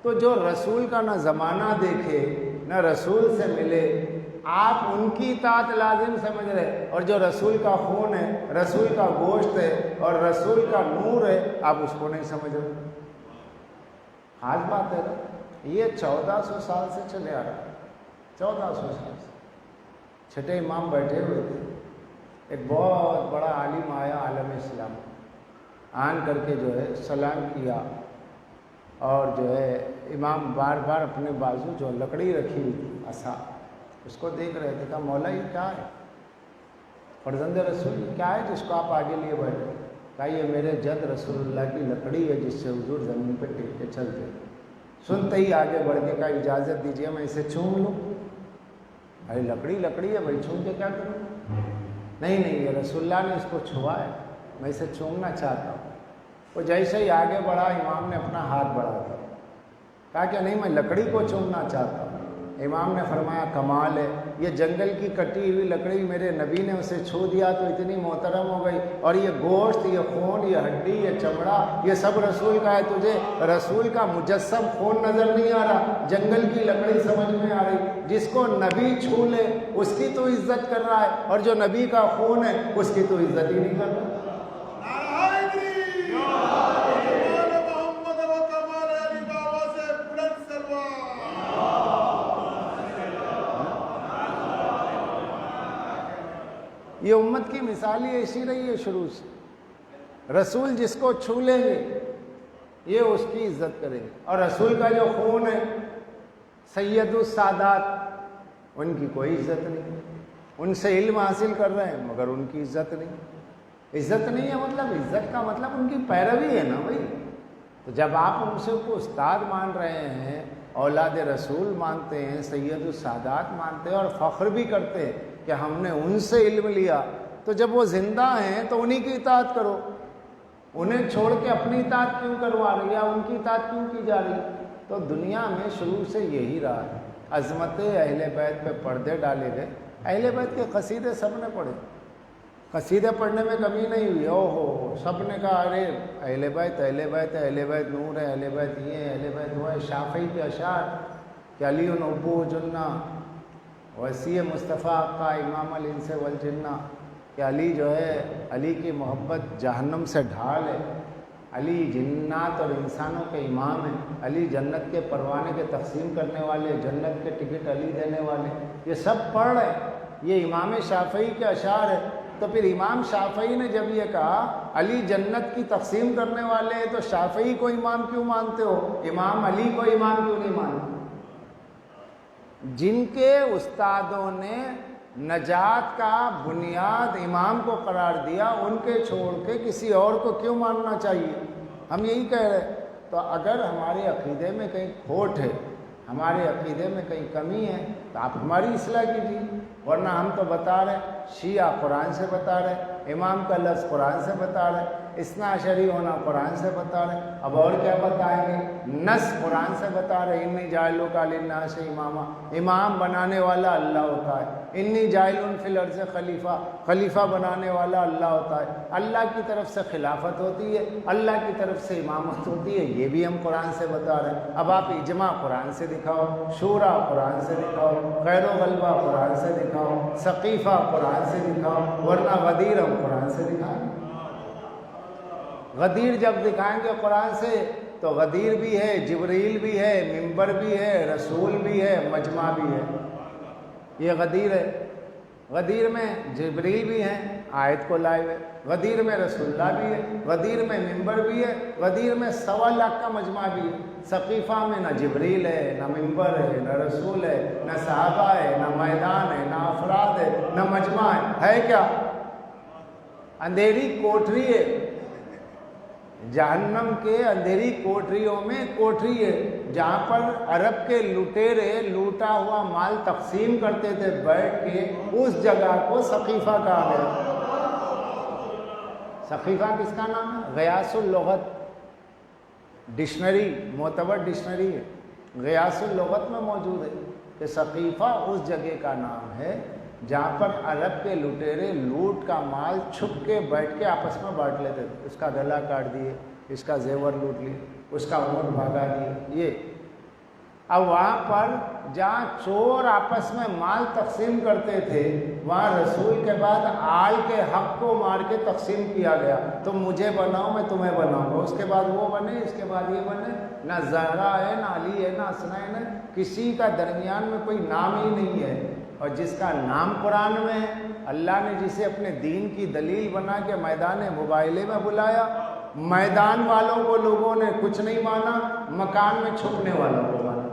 تو جو رسول کا نہ زمانہ دیکھے نہ رسول سے ملے، آپ ان کی اطاعت لازم سمجھ رہے. اور جو رسول کا خون ہے، رسول کا گوشت ہے اور رسول کا نور ہے، آپ اس کو نہیں سمجھ رہے. خاص بات ہے نا. یہ 1400 سال سے چلے آ رہا ہے. 1400 سال سے. چھٹے امام بیٹھے ہوئے تھے. ایک بہت بڑا عالم آیا عالم اسلام، آن کر کے جو ہے سلام کیا، اور جو ہے امام بار بار اپنے بازو جو لکڑی رکھی ہوئی تھی عصا، اس کو دیکھ رہے تھے. کہا مولا یہ کیا ہے؟ فرزند رسول یہ کیا ہے جس کو آپ آگے لیے بیٹھے؟ کہا یہ میرے جد رسول اللہ کی لکڑی ہے جس سے حضور زمین پہ ٹک کے چلتے. سنتے ہی آگے بڑھ کے کہا اجازت دیجیے میں اسے چوم لوں. بھائی لکڑی ہے بھائی، چوم کے کیا کروں؟ نہیں یہ رسول اللہ نے اس کو چھوا ہے، میں اسے چومنا چاہتا ہوں. وہ جیسے ہی آگے بڑھا امام نے اپنا ہاتھ بڑھا دیا. کہا کہ نہیں میں لکڑی کو چومنا چاہتا ہوں. امام نے فرمایا کمال ہے، یہ جنگل کی کٹی ہوئی لکڑی میرے نبی نے اسے چھو دیا تو اتنی محترم ہو گئی، اور یہ گوشت، یہ خون، یہ ہڈی، یہ چمڑا، یہ سب رسول کا ہے. تجھے رسول کا مجسم خون نظر نہیں آ رہا، جنگل کی لکڑی سمجھ میں آ رہی. جس کو نبی چھو لے اس کی تو عزت کر رہا ہے، اور جو نبی کا خون ہے اس کی تو عزت ہی نہیں کر رہا. یہ امت کی مثال ہی ایسی رہی ہے شروع سے. رسول جس کو چھو لیں گے یہ اس کی عزت کریں گے. اور رسول کا جو خون ہے، سید السادات، ان کی کوئی عزت نہیں. ان سے علم حاصل کر رہے ہیں مگر ان کی عزت نہیں. عزت نہیں ہے مطلب، عزت کا مطلب ان کی پیروی ہے نا بھائی. تو جب آپ ان سے کو استاد مان رہے ہیں، اولاد رسول مانتے ہیں، سید السادات مانتے ہیں، اور فخر بھی کرتے ہیں کہ ہم نے ان سے علم لیا، تو جب وہ زندہ ہیں تو انہی کی اطاعت کرو. انہیں چھوڑ کے اپنی اطاعت کیوں کروا رہی ہے، ان کی اطاعت کیوں کی جا رہی؟ تو دنیا میں شروع سے یہی رہا ہے. عظمت اہل بیت پہ پردے ڈالے گئے. اہل بیت کے قصیدے سب نے پڑھے، قصیدے پڑھنے میں کمی نہیں ہوئی. ہو سب نے کہا ارے اہل بیت اہل بیت اہل بیت نور ہے، اہل بیت یہ ہے، اہل بیت وہ ہے. شافعی کے اشعار کہ علی ابو جنہ وسیع مصطفیٰ کا امام الانس والجنہ، کہ علی جو ہے، علی کی محبت جہنم سے ڈھال ہے. علی جنات اور انسانوں کے امام ہیں. علی جنت کے پروانے کے تقسیم کرنے والے، جنت کے ٹکٹ علی دینے والے. یہ سب پڑھ رہے ہیں. یہ امام شافعی کے اشعار ہے. تو پھر امام شافعی نے جب یہ کہا علی جنت کی تقسیم کرنے والے ہیں، تو شافعی کو امام کیوں مانتے ہو، امام علی کو امام کیوں نہیں مانتے؟ جن کے استادوں نے نجات کا بنیاد امام کو قرار دیا، ان کے چھوڑ کے کسی اور کو کیوں ماننا چاہیے؟ ہم یہی کہہ رہے. تو اگر ہمارے عقیدے میں کہیں کھوٹ ہے، ہمارے عقیدے میں کہیں کمی ہے، تو آپ ہماری اصلاح کیجیے. ورنہ ہم تو بتا رہے، شیعہ قرآن سے بتا رہے، امام کا لفظ قرآن سے بتا رہے، اثنا عشری ہونا قرآن سے بتا رہے. اب اور کیا بتائیں گے؟ نص قرآن سے بتا رہے، انی جاعلک للناس اماما، امام بنانے والا اللہ ہوتا ہے. انی جاعل فی الارض خلیفہ، خلیفہ بنانے والا اللہ ہوتا ہے. اللہ کی طرف سے خلافت ہوتی ہے، اللہ کی طرف سے امامت ہوتی ہے، یہ بھی ہم قرآن سے بتا رہے ہیں. اب آپ اجماع قرآن سے دکھاؤ، شورا قرآن سے دکھاؤ، خیر و غلبہ قرآن سے دکھاؤ، ثقیفہ قرآن سے دکھاؤ، ورنہ غدیر ہم قرآن سے دکھائیں. غدیر جب دکھائیں گے قرآن سے تو غدیر بھی ہے، جبریل بھی ہے، منبر بھی ہے، رسول بھی ہے، مجمع بھی ہے۔ یہ غدیر ہے۔ غدیر میں جبریل بھی ہیں، آیت کو لائے ہوئے، غدیر میں رسول اللہ بھی ہے، غدیر میں منبر بھی ہے، غدیر میں 1.25 لاکھ کا مجمع بھی ہے۔ سقیفہ میں نہ جبریل ہے، نہ منبر ہے، نہ رسول ہے، نہ صحابہ ہے، نہ میدان ہے، نہ افراد ہے، نہ مجمع ہے کیا؟ اندھیری کوٹری ہے۔ جہنم کے اندھیری کوٹریوں میں کوٹری ہے جہاں پر عرب کے لٹیرے لوٹا ہوا مال تقسیم کرتے تھے بیٹھ کے، اس جگہ کو سقیفہ کہا گیا۔ سقیفہ کس کا نام ہے؟ غیاث اللغت ڈکشنری، معتبر ڈکشنری ہے، غیاث اللغت میں موجود ہے کہ سقیفہ اس جگہ کا نام ہے جہاں پر عرب کے لٹیرے لوٹ کا مال چھپ کے بیٹھ کے آپس میں بانٹ لیتے تھے۔ اس کا گلا کاٹ دیے، اس کا زیور لوٹ لیے، اس کا اونٹ بھگا دیے۔ یہ اب وہاں پر جہاں چور آپس میں مال تقسیم کرتے تھے وہاں رسول کے بعد آل کے حق کو مار کے تقسیم کیا گیا۔ تم مجھے بناؤ میں تمہیں بناؤں گا، اس کے بعد وہ بنے، اس کے بعد یہ بنے۔ نہ زہرا ہے، نہ علی ہے، نہ حسنین ہے، کسی کا درمیان میں کوئی نام ہی نہیں ہے۔ اور جس کا نام قرآن میں ہے، اللہ نے جسے اپنے دین کی دلیل بنا کے میدان مباہلے میں بلایا، میدان والوں کو لوگوں نے کچھ نہیں مانا، مکان میں چھپنے والوں کو مانا۔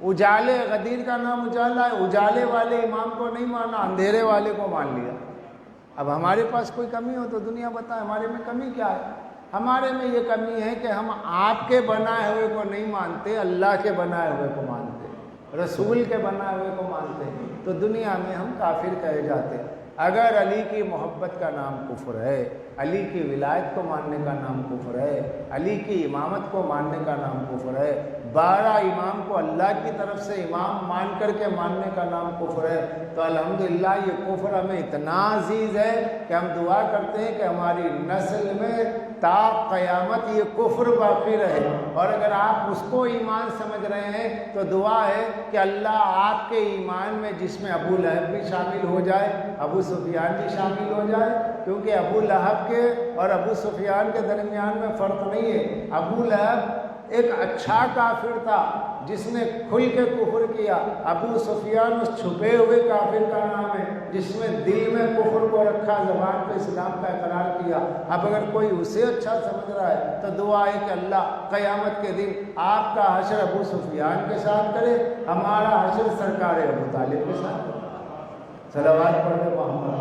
اجالے، غدیر کا نام اجالا ہے، اجالے والے امام کو نہیں مانا، اندھیرے والے کو مان لیا۔ اب ہمارے پاس کوئی کمی ہو تو دنیا بتائے ہمارے میں کمی کیا ہے؟ ہمارے میں یہ کمی ہے کہ ہم آپ کے بنائے ہوئے کو نہیں مانتے، اللہ کے بنائے ہوئے کو مانتے، رسول کے بنائے ہوئے کو مانتے ہیں، تو دنیا میں ہم کافر کہے جاتے ہیں۔ اگر علی کی محبت کا نام کفر ہے، علی کی ولایت کو ماننے کا نام کفر ہے، علی کی امامت کو ماننے کا نام کفر ہے، 12 امام کو اللہ کی طرف سے امام مان کر کے ماننے کا نام کفر ہے، تو الحمدللہ یہ کفر ہمیں اتنا عزیز ہے کہ ہم دعا کرتے ہیں کہ ہماری نسل میں تا قیامت یہ کفر باقی رہے۔ اور اگر آپ اس کو ایمان سمجھ رہے ہیں تو دعا ہے کہ اللہ آپ کے ایمان میں جس میں ابو لہب بھی شامل ہو جائے، ابو سفیان بھی شامل ہو جائے، کیونکہ ابو لہب کے اور ابو سفیان کے درمیان میں فرق نہیں ہے۔ ابو لہب ایک اچھا کافر تھا جس نے کھل کے کفر کیا، ابو سفیان اس چھپے ہوئے کافر کا نام ہے جس میں دل میں کفر کو رکھا، زبان پہ اسلام کا اقرار کیا۔ اب اگر کوئی اسے اچھا سمجھ رہا ہے تو دعا ہے کہ اللہ قیامت کے دن آپ کا حشر ابو سفیان کے ساتھ کرے، ہمارا حشر سرکار ابو طالب کے ساتھ کرے۔ صلوات پڑھے محمد۔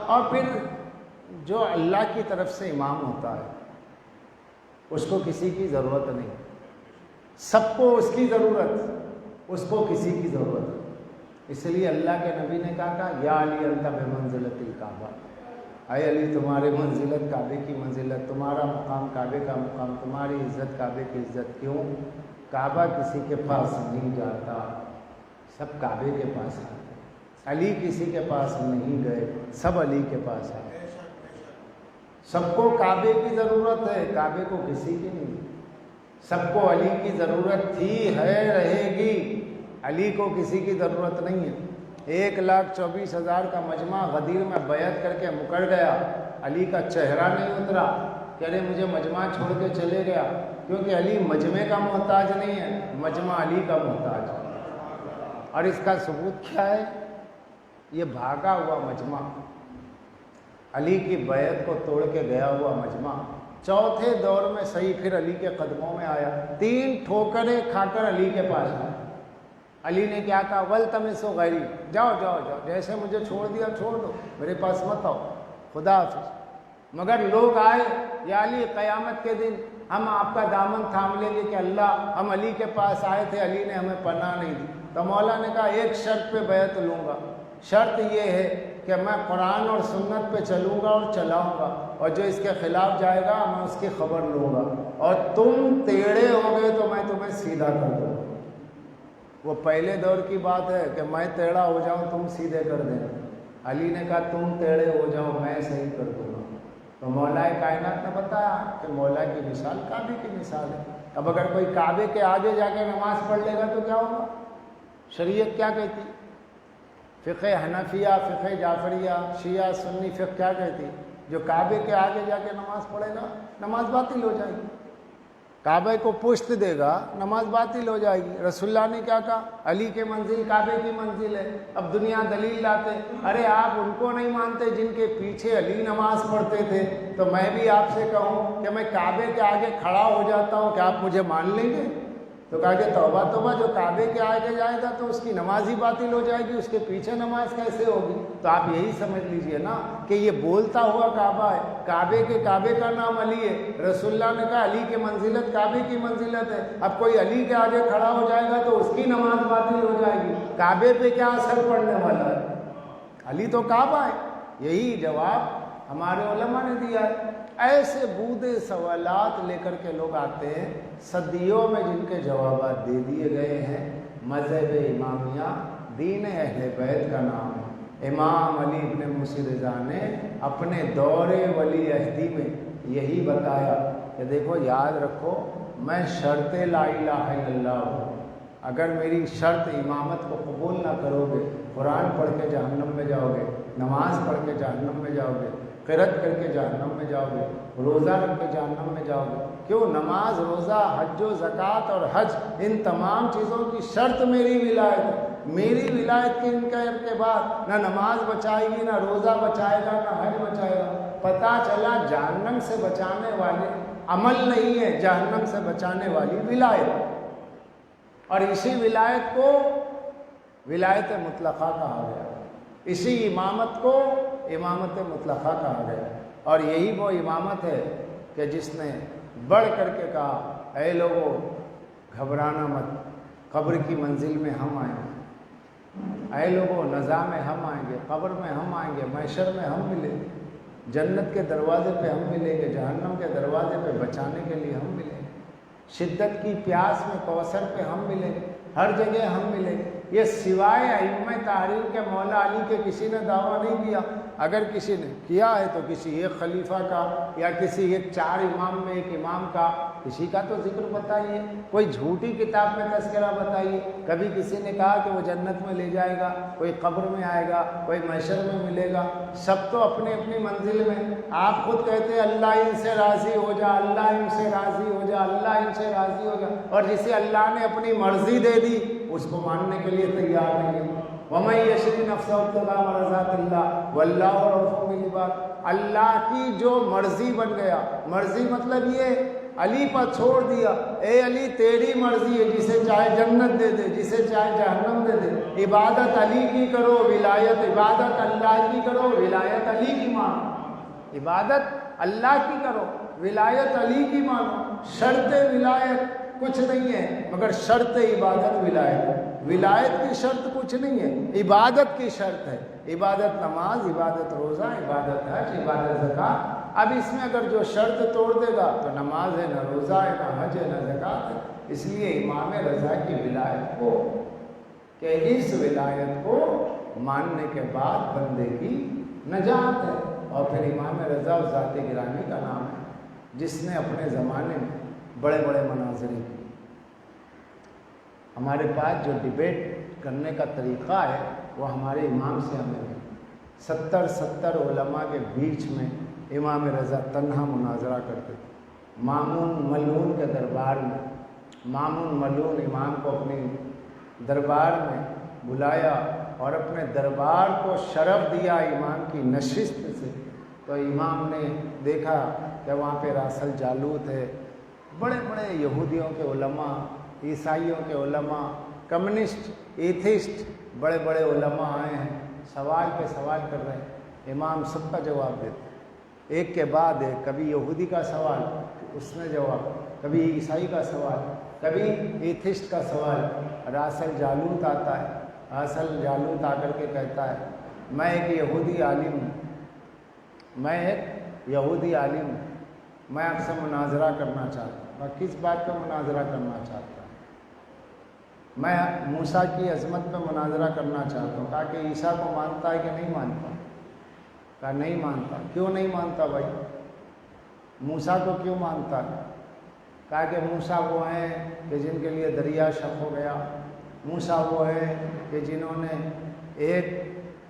اور پھر جو اللہ کی طرف سے امام ہوتا ہے اس کو کسی کی ضرورت نہیں، سب کو اس کی ضرورت، اس کو کسی کی ضرورت۔ اس لیے اللہ کے نبی نے کہا یا علی انت بمنزلۃ الکعبہ، اے علی تمہاری منزلت کعبے کی منزلت، تمہارا مقام کعبے کا مقام، تمہاری عزت کعبے کی عزت۔ کیوں؟ کعبہ کسی کے پاس نہیں جاتا، سب کعبے کے پاس آتے۔ علی کسی کے پاس نہیں گئے، سب علی کے پاس آئے۔ سب کو کعبے کی ضرورت ہے، کعبے کو کسی کی نہیں۔ سب کو علی کی ضرورت تھی، ہے، رہے گی، علی کو کسی کی ضرورت نہیں ہے۔ 1,24,000 کا مجمع غدیر میں بیعت کر کے مکر گیا، علی کا چہرہ نہیں اترا کہ ارے مجھے مجمع چھوڑ کے چلے گیا، کیونکہ علی مجمع کا محتاج نہیں ہے، مجمع علی کا محتاج ہے۔ اور اس کا ثبوت کیا ہے؟ یہ بھاگا ہوا مجمع، علی کی بیعت کو توڑ کے گیا ہوا مجمع، چوتھے دور میں صحیح پھر علی کے قدموں میں آیا، 3 ٹھوکریں کھا کر علی کے پاس آیا۔ علی نے کیا کہا؟ وَلْتَمِسُوا غَيْرِي، جاؤ جاؤ جاؤ، جیسے مجھے چھوڑ دیا چھوڑ دو، میرے پاس مت آؤ، خدا حافظ۔ مگر لوگ آئے، یا علی قیامت کے دن ہم آپ کا دامن تھام لیں گے کہ اللہ ہم علی کے پاس آئے تھے، علی نے ہمیں پناہ نہیں دی۔ تو مولا نے کہا ایک شرط پہ بیعت لوں گا، شرط یہ ہے کہ میں قرآن اور سنت پہ چلوں گا اور چلاؤں گا، اور جو اس کے خلاف جائے گا میں اس کی خبر لوں گا، اور تم ٹیڑھے ہو گئے تو میں تمہیں سیدھا کر دوں گا۔ وہ پہلے دور کی بات ہے کہ میں ٹیڑھا ہو جاؤں تم سیدھے کر دیں۔ علی نے کہا تم ٹیڑھے ہو جاؤ میں صحیح کر دوں گا۔ تو مولا کائنات نے بتایا کہ مولا کی مثال کعبے کی مثال ہے۔ اب اگر کوئی کعبے کے آگے جا کے نماز پڑھ لے گا تو کیا ہوگا؟ شریعت کیا کہتی؟ فقہ حنفیہ، فقہ جعفریہ، شیعہ، سنی فقہ کیا کہتی؟ جو کعبے کے آگے جا کے نماز پڑھے گا نماز باطل ہو جائے گی، کعبے کو پشت دے گا نماز باطل ہو جائے گی۔ رسول اللہ نے کیا کہا؟ علی کے منزل کعبے کی منزل ہے۔ اب دنیا دلیل لاتے، ارے آپ ان کو نہیں مانتے جن کے پیچھے علی نماز پڑھتے تھے، تو میں بھی آپ سے کہوں کہ میں کعبے کے آگے کھڑا ہو جاتا ہوں، کیا آپ مجھے مان لیں گے؟ تو کہا کہ توبہ توبہ، جو کعبے کے آگے جائے گا تو اس کی نماز ہی باطل ہو جائے گی، اس کے پیچھے نماز کیسے ہوگی؟ تو آپ یہی سمجھ لیجئے نا کہ یہ بولتا ہوا کعبہ ہے، کعبے کا نام علی ہے۔ رسول اللہ نے کہا علی کی منزلت کعبے کی منزلت ہے۔ اب کوئی علی کے آگے کھڑا ہو جائے گا تو اس کی نماز باطل ہو جائے گی، کعبے پہ کیا اثر پڑنے والا ہے؟ علی تو کعبہ ہے۔ یہی جواب ہمارے علماء نے دیا ہے۔ ایسے بودے سوالات لے کر کے لوگ آتے ہیں، صدیوں میں جن کے جوابات دے دیے گئے ہیں۔ مذہب امامیہ دین اہل بیت کا نام ہے۔ امام علی ابن موسی رضا نے اپنے دور ولی عہدی میں یہی بتایا کہ دیکھو یاد رکھو، میں شرط لا الہ الا اللہ ہوں، اگر میری شرط امامت کو قبول نہ کرو گے، قرآن پڑھ کے جہنم میں جاؤ گے، نماز پڑھ کے جہنم میں جاؤ گے، قرأت کر کے جہنم میں جاؤ گے، روزہ رکھ کے جہنم میں جاؤ گے۔ کیوں؟ نماز، روزہ، حج و زکوٰۃ اور حج، ان تمام چیزوں کی شرط میری ولایت ہے۔ میری ولایت کے انکار کے بعد نہ نماز بچائے گی، نہ روزہ بچائے گا، نہ حج بچائے گا۔ پتہ چلا جہنم سے بچانے والے عمل نہیں ہے، جہنم سے بچانے والی ولایت۔ اور اسی ولایت کو ولایت مطلقہ کہا گیا، اسی امامت کو امامت مطلقہ کہا گیا۔ اور یہی وہ امامت ہے کہ جس نے بڑھ کر کے کہا اے لوگوں گھبرانا مت، قبر کی منزل میں ہم آئیں گے، اے لوگوں نزاع میں ہم آئیں گے، قبر میں ہم آئیں گے، محشر میں ہم ملیں گے، جنت کے دروازے پہ ہم ملیں گے، جہنم کے دروازے پہ بچانے کے لیے ہم ملیں گے، شدت کی پیاس میں کوثر پہ ہم ملیں گے، ہر جگہ ہم ملیں گے۔ یہ سوائے ائمہ تحریر کے مولا علی کے کسی نے دعویٰ نہیں کیا۔ اگر کسی نے کیا ہے تو کسی ایک خلیفہ کا یا کسی ایک 4 امام میں ایک امام کا، کسی کا تو ذکر بتائیے، کوئی جھوٹی کتاب میں تذکرہ بتائیے۔ کبھی کسی نے کہا کہ وہ جنت میں لے جائے گا، کوئی قبر میں آئے گا، کوئی محشر میں ملے گا، سب تو اپنی اپنی منزل میں۔ آپ خود کہتے ہیں اللہ ان سے راضی ہو جا، اللہ ان سے راضی ہو جا، اللہ ان سے راضی ہو جا، اور جسے اللہ نے اپنی مرضی دے دی اس کو ماننے کے لیے تیار نہیں ہے۔ وَمَن يَشْرِ نَفْسَهُ ابْتِغَاءَ مَرْضَاتِ اللَّهِ وَاللَّهُ رَءُوفٌ بِالْعِبَادِ۔ اللہ کی جو مرضی بن گیا، مرضی مطلب یہ علی پر چھوڑ دیا، اے علی تیری مرضی ہے، جسے چاہے جنت دے دے، جسے چاہے جہنم دے دے، عبادت علی کی کرو، ولایت عبادت اللہ کی کرو، ولایت علی کی مانو، عبادت اللہ کی کرو، ولایت علی کی مانو۔ شرط ولایت کچھ نہیں ہے مگر شرط عبادت ولایت ہے۔ ولایت کی شرط کچھ نہیں ہے، عبادت کی شرط ہے۔ عبادت نماز، عبادت روزہ، عبادت حج، عبادت زکوٰۃ۔ اب اس میں اگر جو شرط توڑ دے گا تو نماز ہے، نہ روزہ ہے، نہ حج ہے، نہ زکوٰۃ ہے۔ اس لیے امام رضا کی ولایت کو کہ اس ولایت کو ماننے کے بعد بندے کی نجات ہے۔ اور پھر امام رضا ذات گرامی کا نام ہے جس نے اپنے زمانے میں بڑے بڑے مناظرے کیے۔ ہمارے پاس جو ڈیبیٹ کرنے کا طریقہ ہے وہ ہمارے امام سے ہمیں ہے۔ 70 علماء کے بیچ میں امام رضا تنہا مناظرہ کرتے تھے۔ مامون ملعون کے دربار میں، مامون ملعون امام کو اپنی دربار میں بلایا اور اپنے دربار کو شرف دیا امام کی نشست سے، تو امام نے دیکھا کہ وہاں پہ راس الجالوت ہے، بڑے بڑے یہودیوں کے علماء، عیسائیوں کے علماء، کمیونسٹ، ایتھسٹ، بڑے بڑے علماء آئے ہیں، سوال پہ سوال کر رہے ہیں۔ امام سب کا جواب دیتے، ایک کے بعد ایک، کبھی یہودی کا سوال اس نے جواب، کبھی عیسائی کا سوال، کبھی ایتھسٹ کا سوال۔ راس الجالوت آتا ہے، راس الجالوت آ کر کے کہتا ہے میں ایک یہودی عالم ہوں، میں ایک یہودی عالم ہوں، میں آپ سے مناظرہ کرنا چاہتا ہوں۔ میں کس بات پہ مناظرہ کرنا چاہتا ہوں؟ میں موسیٰ کی عظمت پہ مناظرہ کرنا چاہتا ہوں۔ کہا کہ عیسیٰ کو مانتا ہے کہ نہیں مانتا؟ کہا نہیں مانتا۔ کیوں نہیں مانتا بھائی؟ موسیٰ کو کیوں مانتا ہے؟ کہا کہ موسیٰ وہ ہیں کہ جن کے لیے دریا شق ہو گیا، موسیٰ وہ ہیں کہ جنہوں نے ایک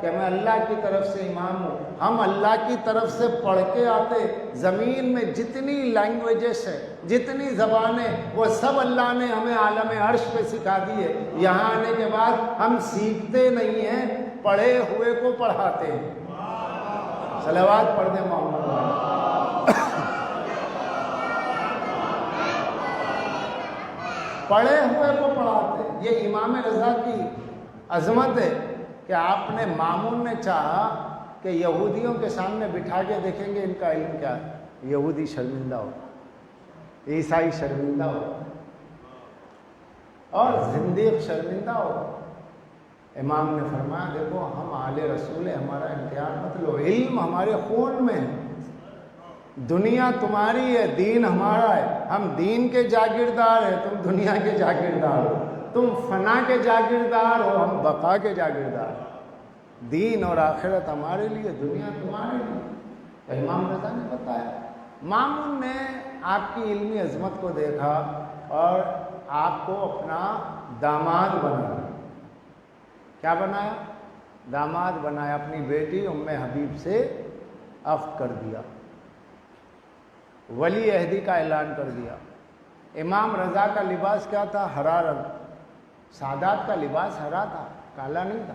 کہ میں اللہ کی طرف سے امام ہوں، ہم اللہ کی طرف سے پڑھ کے آتے، زمین میں جتنی لینگویجز ہیں، جتنی زبانیں، وہ سب اللہ نے ہمیں عالم عرش پہ سکھا دی ہے۔ یہاں آنے کے بعد ہم سیکھتے نہیں ہیں، پڑھے ہوئے کو پڑھاتے ہیں۔ صلوات پڑھ دیں محمد والے۔ پڑھے ہوئے کو پڑھاتے ہیں۔ یہ امام رضا کی عظمت ہے کہ آپ نے مامون نے چاہا کہ یہودیوں کے سامنے بٹھا کے دیکھیں گے ان کا علم کیا ہے، یہودی شرمندہ ہو، عیسائی شرمندہ ہو اور زندیق شرمندہ ہو۔ امام نے فرمایا دیکھو ہم آل رسول ہیں، ہمارا امتحان مت لو، علم ہمارے خون میں ہے، دنیا تمہاری ہے، دین ہمارا ہے، ہم دین کے جاگیردار ہیں، تم دنیا کے جاگیردار ہو، تم فنا کے جاگیردار ہو، ہم بقا کے جاگیردار ہیں، دین اور آخرت ہمارے لیے، دنیا تمہارے لیے۔ امام رضا نے بتایا۔ مامون نے آپ کی علمی عظمت کو دیکھا اور آپ کو اپنا داماد بنایا۔ کیا بنایا؟ داماد بنایا، اپنی بیٹی ام حبیب سے عقد کر دیا، ولی عہدی کا اعلان کر دیا۔ امام رضا کا لباس کیا تھا؟ ہرا رنگ۔ سادات کا لباس ہرا تھا، کالا نہیں تھا۔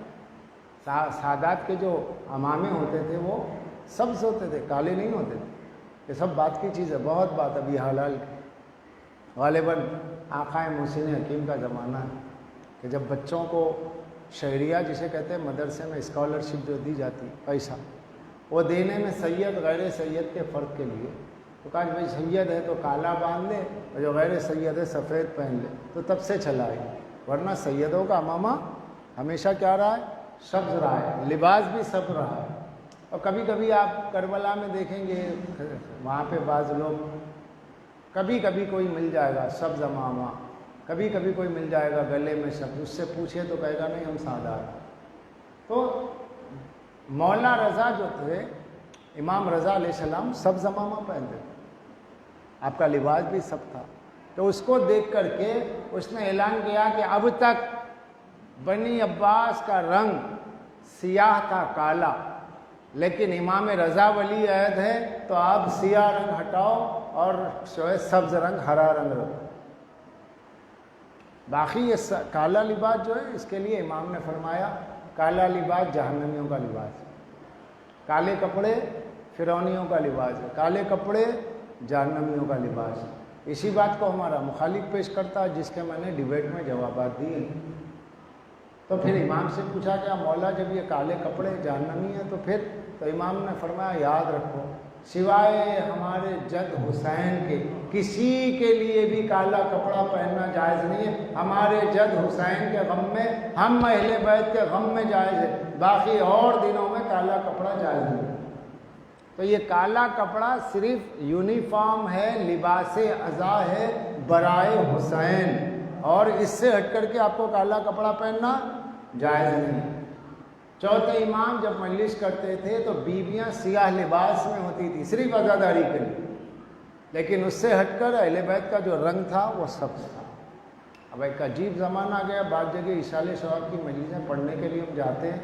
سادات کے جو عمامے ہوتے تھے وہ سبز ہوتے تھے، کالے نہیں ہوتے تھے۔ یہ سب بات کی چیز ہے، بہت بات ابھی حلال کی۔ غالباً آقا محسن حکیم کا زمانہ ہے کہ جب بچوں کو شہریہ جسے کہتے ہیں مدرسے میں اسکالرشپ جو دی جاتی، پیسہ وہ دینے میں سید غیر سید کے فرق کے لیے تو کہا کہ بھائی سید ہے تو کالا باندھ لے اور جو غیر سید ہے سفید پہن لے، تو تب سے چلا ہے، ورنہ سیدوں کا امامہ ہمیشہ کیا رہا ہے؟ سبز رہا ہے، لباس بھی سبز رہا ہے۔ اور کبھی کبھی آپ کربلا میں دیکھیں گے وہاں پہ بعض لوگ کبھی کبھی کوئی مل جائے گا سبز امامہ، کبھی کبھی کوئی مل جائے گا گلے میں سبز، اس سے پوچھے تو کہے گا نہیں ہم سادات۔ تو مولا رضا جو تھے، امام رضا علیہ السلام سبز امامہ پہنتے تھے، آپ کا لباس بھی سب تھا۔ تو اس کو دیکھ کر کے اس نے اعلان کیا کہ اب تک بنی عباس کا رنگ سیاہ تھا، کالا، لیکن امام رضا ولی عہد ہے تو آپ سیاہ رنگ ہٹاؤ اور سبز رنگ، ہرا رنگ رکھو۔ باقی یہ کالا لباس جو ہے اس کے لیے امام نے فرمایا کالا لباس جہنمیوں کا لباس ہے، کالے کپڑے فرعونیوں کا لباس ہے، کالے کپڑے جہنمیوں کا لباس ہے۔ اسی بات کو ہمارا مخالف پیش کرتا ہے جس کے میں نے ڈیبیٹ میں جوابات دیے۔ تو پھر امام سے پوچھا کہ مولا جب یہ کالے کپڑے جہنمی ہیں تو پھر؟ تو امام نے فرمایا یاد رکھو سوائے ہمارے جد حسین کے کسی کے لیے بھی کالا کپڑا پہننا جائز نہیں ہے۔ ہمارے جد حسین کے غم میں، ہم اہل بیت کے غم میں جائز ہے، باقی اور دنوں میں کالا کپڑا جائز نہیں ہے۔ تو یہ کالا کپڑا صرف یونیفارم ہے، لباس عزا ہے برائے حسین، اور اس سے ہٹ کر کے آپ کو کالا کپڑا پہننا جائز نہیں ہے۔ چوتھے امام جب مجلس کرتے تھے تو بیویاں سیاہ لباس میں ہوتی تھی صرف عزاداری کے لیے، لیکن اس سے ہٹ کر اہل بیت کا جو رنگ تھا وہ سبز تھا۔ اب ایک عجیب زمانہ آ گیا، بعض جگہ اشارے ثواب کی مجلسیں پڑھنے کے لیے ہم جاتے ہیں،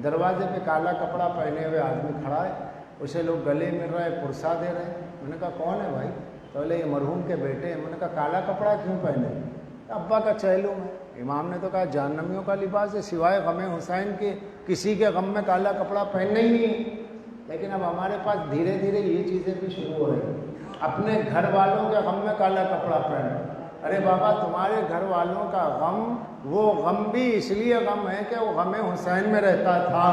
دروازے پہ کالا کپڑا پہنے ہوئے آدمی کھڑا ہے، اسے لوگ گلے مل رہے ہیں، پرسا دے رہے ہیں۔ میں نے کہا کون ہے بھائی؟ تو بولے یہ مرحوم کے بیٹے ہیں۔ میں نے کہا کالا کپڑا کیوں پہنے؟ ابا کا چہلم ہے۔ امام نے تو کہا جہنمیوں کا لباس ہے، سوائے غم حسین کے کسی کے غم میں کالا کپڑا پہننا ہی نہیں ہے۔ لیکن اب ہمارے پاس دھیرے دھیرے یہ چیزیں بھی شروع ہو رہی ہیں، اپنے گھر والوں کے غم میں کالا کپڑا پہننا۔ ارے بابا تمہارے گھر والوں کا غم، وہ غم بھی اس لیے غم ہے کہ وہ غم حسین میں رہتا تھا،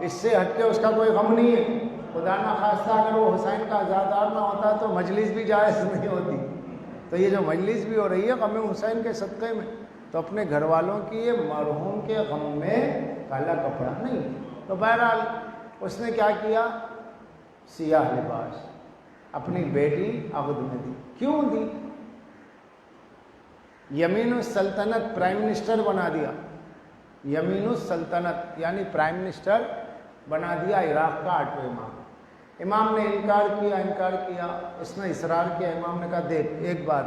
اس سے ہٹ کے اس کا کوئی غم نہیں ہے۔ خدا نہ خواستہ اگر وہ حسین کا عزادار نہ ہوتا تو مجلس بھی جائز نہیں ہوتی۔ تو یہ جو مجلس بھی ہو رہی ہے غم حسین کے صدقے میں، تو اپنے گھر والوں کی یہ مرحوم کے غم میں کالا کپڑا نہیں۔ تو بہرحال اس نے کیا کیا؟ سیاہ لباس اپنی بیٹی عقد میں دی۔ کیوں دی؟ یمین السلطنت پرائم منسٹر بنا دیا، یمین السلطنت یعنی پرائم منسٹر بنا دیا عراق کا 8ویں امام۔ امام نے انکار کیا، اس نے اصرار کیا۔ امام نے کہا دیکھ ایک بات،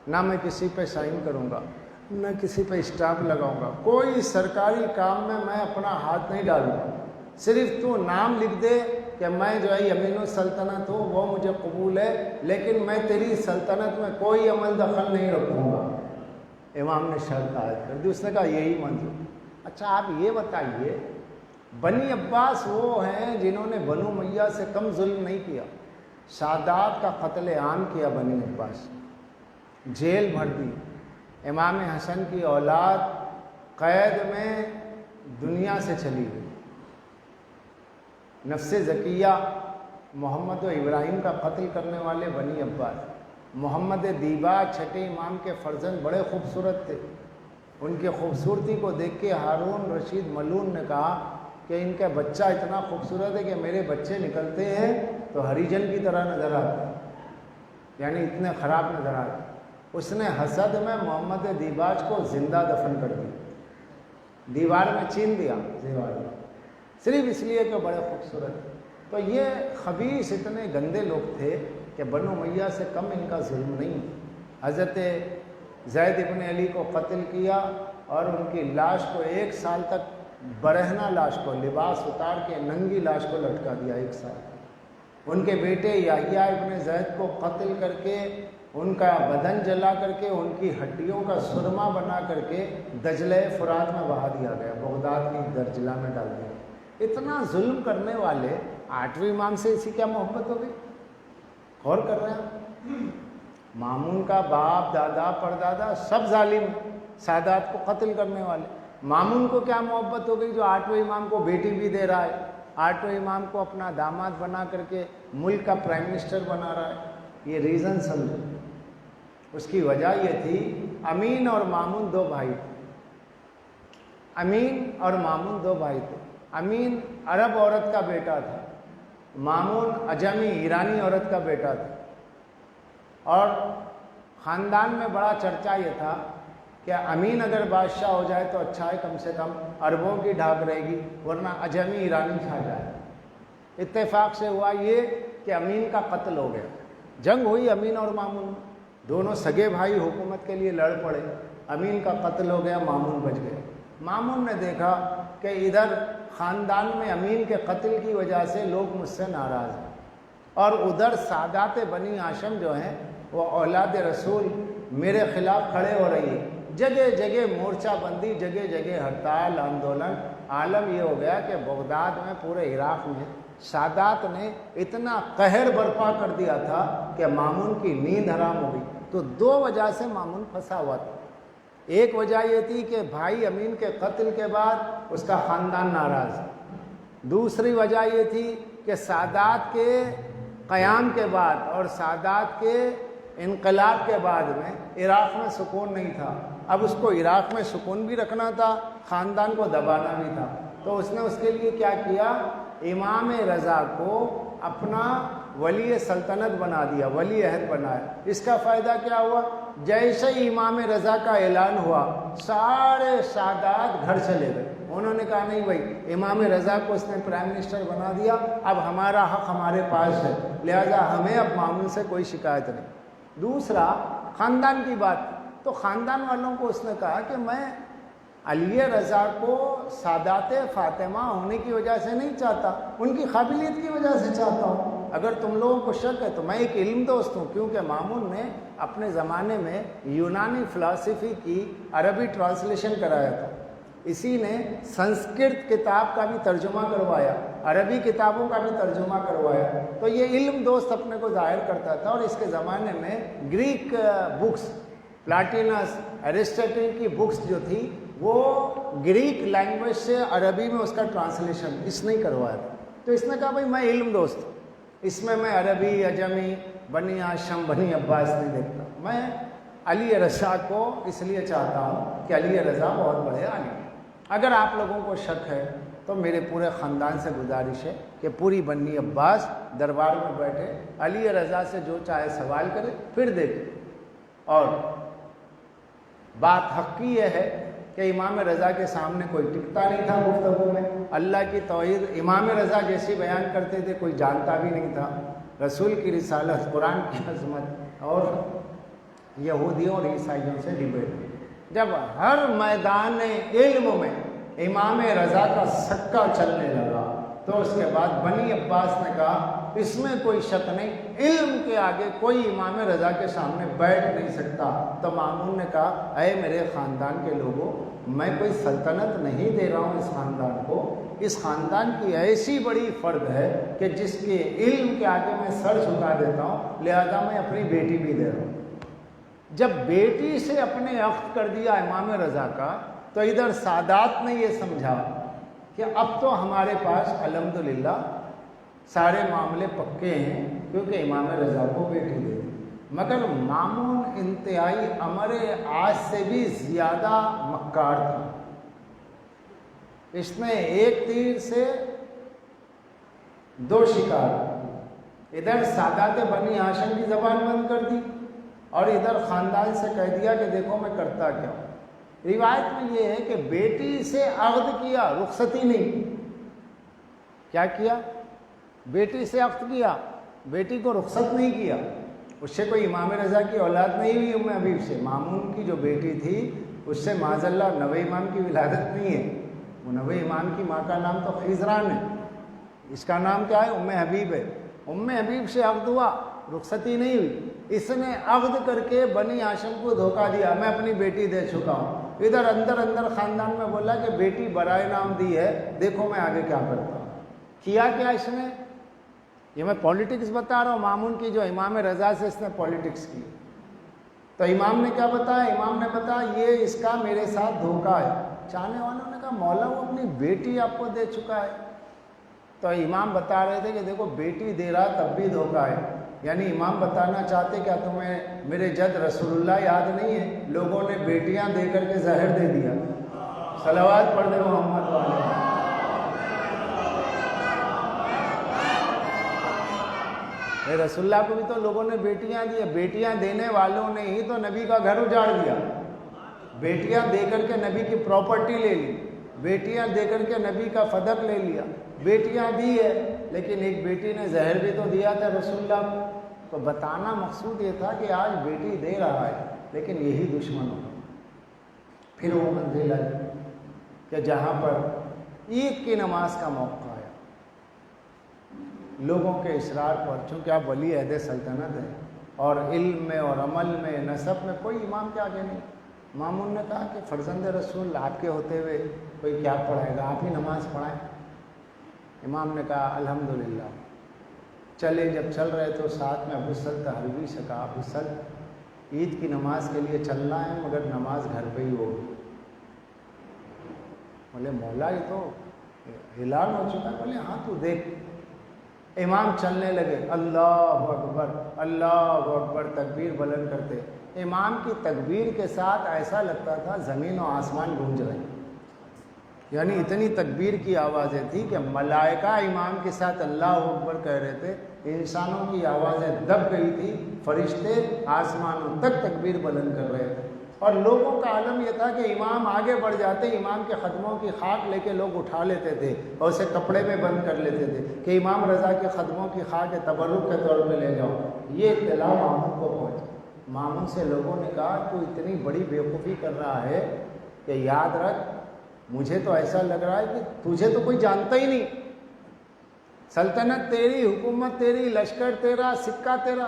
نہ میں کسی پہ سائن کروں گا، نہ کسی پہ اسٹامپ لگاؤں گا، کوئی سرکاری کام میں میں اپنا ہاتھ نہیں ڈالوں گا، صرف تو نام لکھ دے کہ میں جو ہے امین السلطنت ہوں، وہ مجھے قبول ہے، لیکن میں تیری سلطنت میں کوئی عمل دخل نہیں رکھوں گا۔ امام نے شرط عائد کر دی، اس نے کہا یہی منظور۔ اچھا آپ یہ بتائیے، بنی عباس وہ ہیں جنہوں نے بنو امیہ سے کم ظلم نہیں کیا، سادات کا قتل عام کیا بنی عباس، جیل بھر دی، امام حسن کی اولاد قید میں دنیا سے چلی گئی، نفس زکیہ محمد و ابراہیم کا قتل کرنے والے بنی عباس، محمد دیبا چھٹے امام کے فرزند بڑے خوبصورت تھے، ان کی خوبصورتی کو دیکھ کے ہارون رشید ملون نے کہا کہ ان کا بچہ اتنا خوبصورت ہے کہ میرے بچے نکلتے ہیں تو ہریجن کی طرح نظر آتے ہیں، یعنی اتنے خراب نظر آتے۔ اس نے حسد میں محمد دیباج کو زندہ دفن کر دیا، دیوار میں چین دیا، دیوار میں، صرف اس لیے کہ بڑے خوبصورت۔ تو یہ خبیث اتنے گندے لوگ تھے کہ بنو امیہ سے کم ان کا ظلم نہیں۔ حضرت زید ابن علی کو قتل کیا اور ان کی لاش کو 1 سال تک، برہنہ لاش کو، لباس اتار کے ننگی لاش کو لٹکا دیا 1 سال۔ ان کے بیٹے یحییٰ ابن زید کو قتل کر کے، ان کا بدن جلا کر کے، ان کی ہڈیوں کا سرما بنا کر کے دجلہ فرات میں بہا دیا گیا، بغداد کی درجلہ میں ڈال دیا۔ اتنا ظلم کرنے والے 8ویں امام سے اسی کیا محبت ہو گئی؟ غور کر رہے ہیں؟ مامون کا باپ، دادا، پردادا سب ظالم، سادات کو قتل کرنے والے، مامون کو کیا محبت ہو گئی جو 8ویں امام کو بیٹی بھی دے رہا ہے، 8ویں امام کو اپنا داماد بنا کر کے ملک کا پرائم منسٹر بنا رہا ہے؟ یہ ریزن سمجھو۔ اس کی وجہ یہ تھی، امین اور مامون 2 بھائی تھے، امین اور مامون 2 بھائی تھے۔ امین عرب عورت کا بیٹا تھا، مامون عجمی ایرانی عورت کا بیٹا تھا، اور خاندان میں بڑا چرچا یہ تھا کہ امین اگر بادشاہ ہو جائے تو اچھا ہے، کم سے کم عربوں کی ڈھاک رہے گی، ورنہ عجمی ایرانی کھا جائے۔ اتفاق سے ہوا یہ کہ امین کا قتل ہو گیا، جنگ ہوئی امین اور مامون، دونوں سگے بھائی حکومت کے لیے لڑ پڑے، امین کا قتل ہو گیا، مامون بچ گئے۔ مامون نے دیکھا کہ ادھر خاندان میں امین کے قتل کی وجہ سے لوگ مجھ سے ناراض ہیں، اور ادھر سادات بنی ہاشم جو ہیں وہ اولاد رسول میرے خلاف کھڑے ہو رہی ہے، جگہ جگہ مورچہ بندی، جگہ جگہ ہڑتال، آندولن۔ عالم یہ ہو گیا کہ بغداد میں، پورے عراق میں سادات نے اتنا قہر برپا کر دیا تھا کہ مامون کی نیند حرام ہو گئی۔ تو 2 وجہ سے مامون پھنسا ہوا تھا، ایک وجہ یہ تھی کہ بھائی امین کے قتل کے بعد اس کا خاندان ناراض، دوسری وجہ یہ تھی کہ سادات کے قیام کے بعد اور سادات کے انقلاب کے بعد میں عراق میں سکون نہیں تھا، اب اس کو عراق میں سکون بھی رکھنا تھا، خاندان کو دبانا بھی تھا۔ تو اس نے اس کے لیے کیا کیا، امام رضا کو اپنا ولی سلطنت بنا دیا، ولی عہد بنایا۔ اس کا فائدہ کیا ہوا، جیسے ہی امام رضا کا اعلان ہوا سارے سادات گھر چلے گئے، انہوں نے کہا نہیں بھائی، امام رضا کو اس نے پرائم منسٹر بنا دیا، اب ہمارا حق ہمارے پاس ہے، لہذا ہمیں اب مامون سے کوئی شکایت نہیں۔ دوسرا خاندان کی بات، تو خاندان والوں کو اس نے کہا کہ میں علی رضا کو سادات فاطمہ ہونے کی وجہ سے نہیں چاہتا، ان کی قابلیت کی وجہ سے چاہتا ہوں۔ اگر تم لوگوں کو شک ہے تو میں ایک علم دوست ہوں، کیونکہ مامون نے اپنے زمانے میں یونانی فلسفی کی عربی ٹرانسلیشن کرایا تھا، اسی نے سنسکرت کتاب کا بھی ترجمہ کروایا، عربی کتابوں کا بھی ترجمہ کروایا، تو یہ علم دوست اپنے کو ظاہر کرتا تھا۔ اور اس کے زمانے میں گریک بکس، پلاٹینس، ایرسٹاٹل کی بکس جو تھی وہ گریک لینگویج سے عربی میں اس کا ٹرانسلیشن اس نے کروایا تھا۔ تو اس نے کہا بھائی میں علم دوست ہوں، اس میں عربی، عجمی، بنی ہاشم، بنی عباس نہیں دیکھتا، میں علی رضا کو اس لیے چاہتا ہوں کہ علی رضا بہت بڑے عالم ہیں۔ اگر آپ لوگوں کو شک ہے تو میرے پورے خاندان سے گزارش ہے کہ پوری بنی عباس دربار میں بیٹھے، علی رضا سے جو چاہے سوال کرے، پھر دیکھے۔ اور بات حقی یہ ہے کہ امام رضا کے سامنے کوئی ٹکتا نہیں تھا گفتگو میں، اللہ کی توحید امام رضا جیسی بیان کرتے تھے، کوئی جانتا بھی نہیں تھا، رسول کی رسالت، قرآن کی عظمت، اور یہودیوں اور عیسائیوں سے ڈبیٹ۔ جب ہر میدان علم میں امام رضا کا سکہ چلنے لگا تو اس کے بعد بنی عباس نے کہا اس میں کوئی شک نہیں، علم کے آگے کوئی امام رضا کے سامنے بیٹھ نہیں سکتا۔ تو مامون نے کہا اے میرے خاندان کے لوگوں، میں کوئی سلطنت نہیں دے رہا ہوں اس خاندان کو، اس خاندان کی ایسی بڑی فرد ہے کہ جس کے علم کے آگے میں سر جھکا دیتا ہوں، لہذا میں اپنی بیٹی بھی دے رہا ہوں۔ جب بیٹی سے اپنے عقد کر دیا امام رضا کا تو ادھر سادات نے یہ سمجھا کہ اب تو ہمارے پاس الحمدللہ سارے معاملے پکے ہیں کیونکہ امام رضا کو بیٹی دے دی۔ مگر مامون انتہائی امر آج سے بھی زیادہ مکار تھا۔ اس نے ایک تیر سے دو شکار، ادھر سادات بنی ہاشم کی زبان بند کر دی اور ادھر خاندان سے کہہ دیا کہ دیکھو میں کرتا کیا ہوں۔ روایت میں یہ ہے کہ بیٹی سے عقد کیا، رخصتی نہیں۔ کیا کیا؟ بیٹی سے عقد کیا، بیٹی کو رخصت نہیں کیا۔ اس سے کوئی امام رضا کی اولاد نہیں ہوئی ام حبیب سے، مامون کی جو بیٹی تھی اس سے معاذ اللہ نوے امام کی ولادت نہیں ہے۔ وہ نوے امام کی ماں کا نام تو خیزران ہے، اس کا نام کیا ہے؟ ام حبیب ہے۔ ام حبیب سے عقد ہوا، رخصتی نہیں ہوئی۔ اس نے عقد کر کے بنی ہاشم کو دھوکہ دیا، میں اپنی بیٹی دے چکا ہوں۔ ادھر اندر خاندان میں بولا کہ بیٹی برائے نام دی ہے، دیکھو میں آگے کیا کرتا ہوں۔ کیا کیا اس نے؟ یہ میں پولیٹکس بتا رہا ہوں، مامون کی جو امام رضا سے اس نے پولیٹکس کی۔ تو امام نے کیا بتایا؟ امام نے بتایا یہ اس کا میرے ساتھ دھوکہ ہے۔ چاہنے والوں نے کہا مولا وہ اپنی بیٹی آپ کو دے چکا ہے۔ تو امام بتا رہے تھے کہ دیکھو بیٹی دے رہا تب بھی دھوکہ ہے، یعنی امام بتانا چاہتے کیا تمہیں میرے جد رسول اللہ یاد نہیں ہے؟ لوگوں نے بیٹیاں دے کر کے زہر دے دیا۔ صلوات پڑھ دے محمد والے۔ رسول اللہ کو بھی تو لوگوں نے بیٹیاں دی، بیٹیاں دینے والوں نے ہی تو نبی کا گھر اجاڑ دیا۔ بیٹیاں دے کر کے نبی کی پراپرٹی لے لی، بیٹیاں دے کر کے نبی کا فدق لے لیا۔ بیٹیاں دی ہے لیکن ایک بیٹی نے زہر بھی تو دیا تھا رسول اللہ کو۔ تو بتانا مقصود یہ تھا کہ آج بیٹی دے رہا ہے لیکن یہی دشمن ہوگا۔ پھر وہ منزل آئی کہ جہاں پر عید کی نماز کا موقع آیا، لوگوں کے اصرار پر، چونکہ آپ ولی عہد سلطنت ہیں اور علم میں اور عمل میں نسب میں کوئی امام کے آگے نہیں، مامون نے کہا کہ فرزند رسول آپ کے ہوتے ہوئے کوئی کیا پڑھائے گا، آپ ہی نماز پڑھائیں۔ امام نے کہا الحمدللہ۔ چلے، جب چل رہے تو ساتھ میں ابو سلط حربی سے کہا ابو سلط عید کی نماز کے لیے چلنا ہے مگر نماز گھر پہ ہی ہوگی۔ بولے مولا یہ تو اعلان ہو چکا ہے۔ بولے ہاں تو دیکھ۔ امام چلنے لگے، اللہ اکبر اللہ اکبر تکبیر بلند کرتے۔ امام کی تکبیر کے ساتھ ایسا لگتا تھا زمین و آسمان گونج رہے، یعنی اتنی تکبیر کی آوازیں تھی کہ ملائکہ امام کے ساتھ اللہ اکبر کہہ رہے تھے، انسانوں کی آوازیں دب گئی تھی، فرشتے آسمانوں تک تکبیر بلند کر رہے تھے۔ اور لوگوں کا عالم یہ تھا کہ امام آگے بڑھ جاتے، امام کے قدموں کی خاک لے کے لوگ اٹھا لیتے تھے اور اسے کپڑے میں بند کر لیتے تھے کہ امام رضا کے قدموں کی خاک تبرک کے طور پہ لے جاؤ۔ یہ اطلاع مامون کو پہنچی۔ مامون سے لوگوں نے کہا تو اتنی بڑی بیوقوفی کر رہا ہے کہ یاد رکھ، مجھے تو ایسا لگ رہا ہے کہ تجھے تو کوئی جانتا ہی نہیں، سلطنت تیری، حکومت تیری، لشکر تیرا، سکہ تیرا۔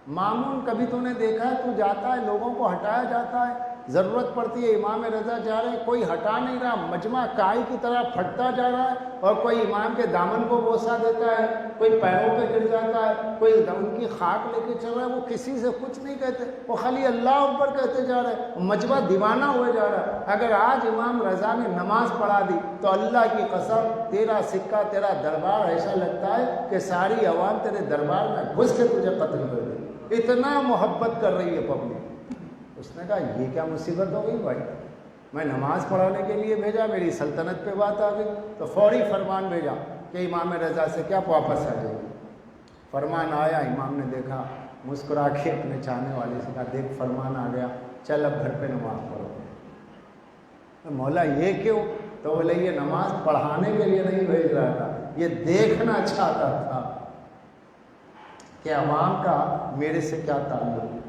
مامون کبھی تو نے دیکھا ہے تو جاتا ہے لوگوں کو ہٹایا جاتا ہے، ضرورت پڑتی ہے امام رضا جا رہے ہیں، کوئی ہٹا نہیں رہا، مجمع کائی کی طرح پھٹتا جا رہا ہے، اور کوئی امام کے دامن کو بوسہ دیتا ہے، کوئی پیروں پہ گر جاتا ہے، کوئی ان کی خاک لے کے چل رہا ہے، وہ کسی سے کچھ نہیں کہتے، وہ خالی اللہ اکبر کہتے جا رہے ہیں، مجمع دیوانہ ہوئے جا رہا ہے۔ اگر آج امام رضا نے نماز پڑھا دی تو اللہ کی قسم تیرا سکہ، تیرا دربار ایسا لگتا ہے کہ ساری عوام تیرے دربار میں گھس کے تجھے قتل کر دے، اتنا محبت کر رہی ہے پبلک۔ اس نے کہا یہ کیا مصیبت ہو گئی بھائی، میں نماز پڑھانے کے لیے بھیجا، میری سلطنت پہ بات آ گئی، تو فوری فرمان بھیجا کہ امام رضا سے کیا واپس آ جائے۔ فرمان آیا، امام نے دیکھا، مسکرا کے اپنے چاہنے والے سے کہا دیکھ فرمان آ گیا، چل اب گھر پہ نماز پڑھو۔ مولا یہ کیوں؟ تو بولے یہ نماز پڑھانے کے لیے نہیں بھیج رہا تھا، یہ دیکھنا چاہتا تھا کہ عوام کا میرے سے کیا تعلق ہے۔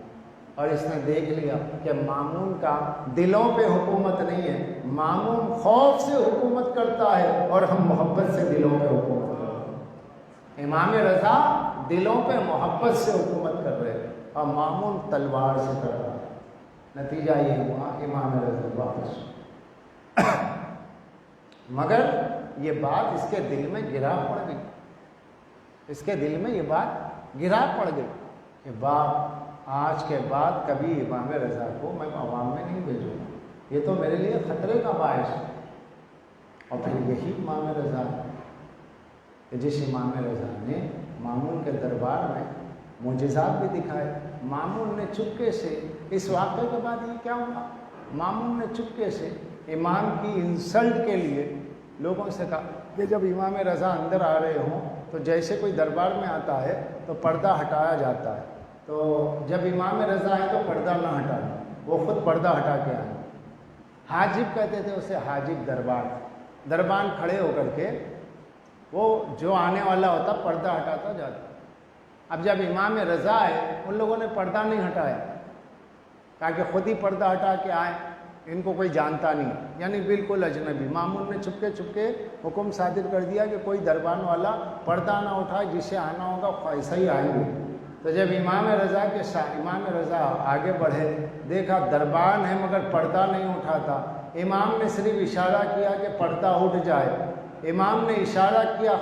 اور اس نے دیکھ لیا کہ مامون کا دلوں پہ حکومت نہیں ہے، مامون خوف سے حکومت کرتا ہے اور ہم محبت سے دلوں پہ حکومت کرتے ہیں۔ امام رضا دلوں پہ محبت سے حکومت کر رہے ہیں اور مامون تلوار سے کر رہا ہے، نتیجہ یہ ہوا امام رضا واپس۔ مگر یہ بات اس کے دل میں گرا پڑ گئی، اس کے دل میں یہ بات گرا پڑ گئی کہ باپ آج کے بعد کبھی امام رضا کو میں عوام میں نہیں بھیجوں گا، یہ تو میرے لیے خطرے کا باعث ہے۔ اور پھر یہی امام رضا ہے کہ جس امام رضا نے مامون کے دربار میں معجزات بھی دکھائے۔ مامون نے چپکے سے، اس واقعے کے بعد یہ کیا ہوا، مامون نے چپکے سے امام کی انسلٹ کے لیے لوگوں سے کہا کہ جب امام رضا اندر آ رہے ہوں تو جیسے کوئی دربار میں آتا ہے تو پردہ ہٹایا جاتا ہے، تو جب امام رضا آئے تو پردہ نہ ہٹانا، وہ خود پردہ ہٹا کے آئے۔ حاجب کہتے تھے اسے، حاجب دربان کھڑے ہو کر کے وہ جو آنے والا ہوتا پردہ ہٹاتا جاتا۔ اب جب امام رضا آئے ان لوگوں نے پردہ نہیں ہٹایا تاکہ خود ہی پردہ ہٹا کے آئے، ان کو کوئی جانتا نہیں، یعنی بالکل اجنبی۔ مامون نے چپکے چپکے حکم صادر کر دیا کہ کوئی دربان والا پردہ نہ اٹھائے، جسے آنا ہوگا ایسا ہی آئیں گے۔ تو جب امام رضا آگے بڑھے، دیکھا دربان ہے مگر پردہ نہیں اٹھاتا، امام نے صرف اشارہ کیا کہ پردہ اٹھ جائے، امام نے اشارہ کیا،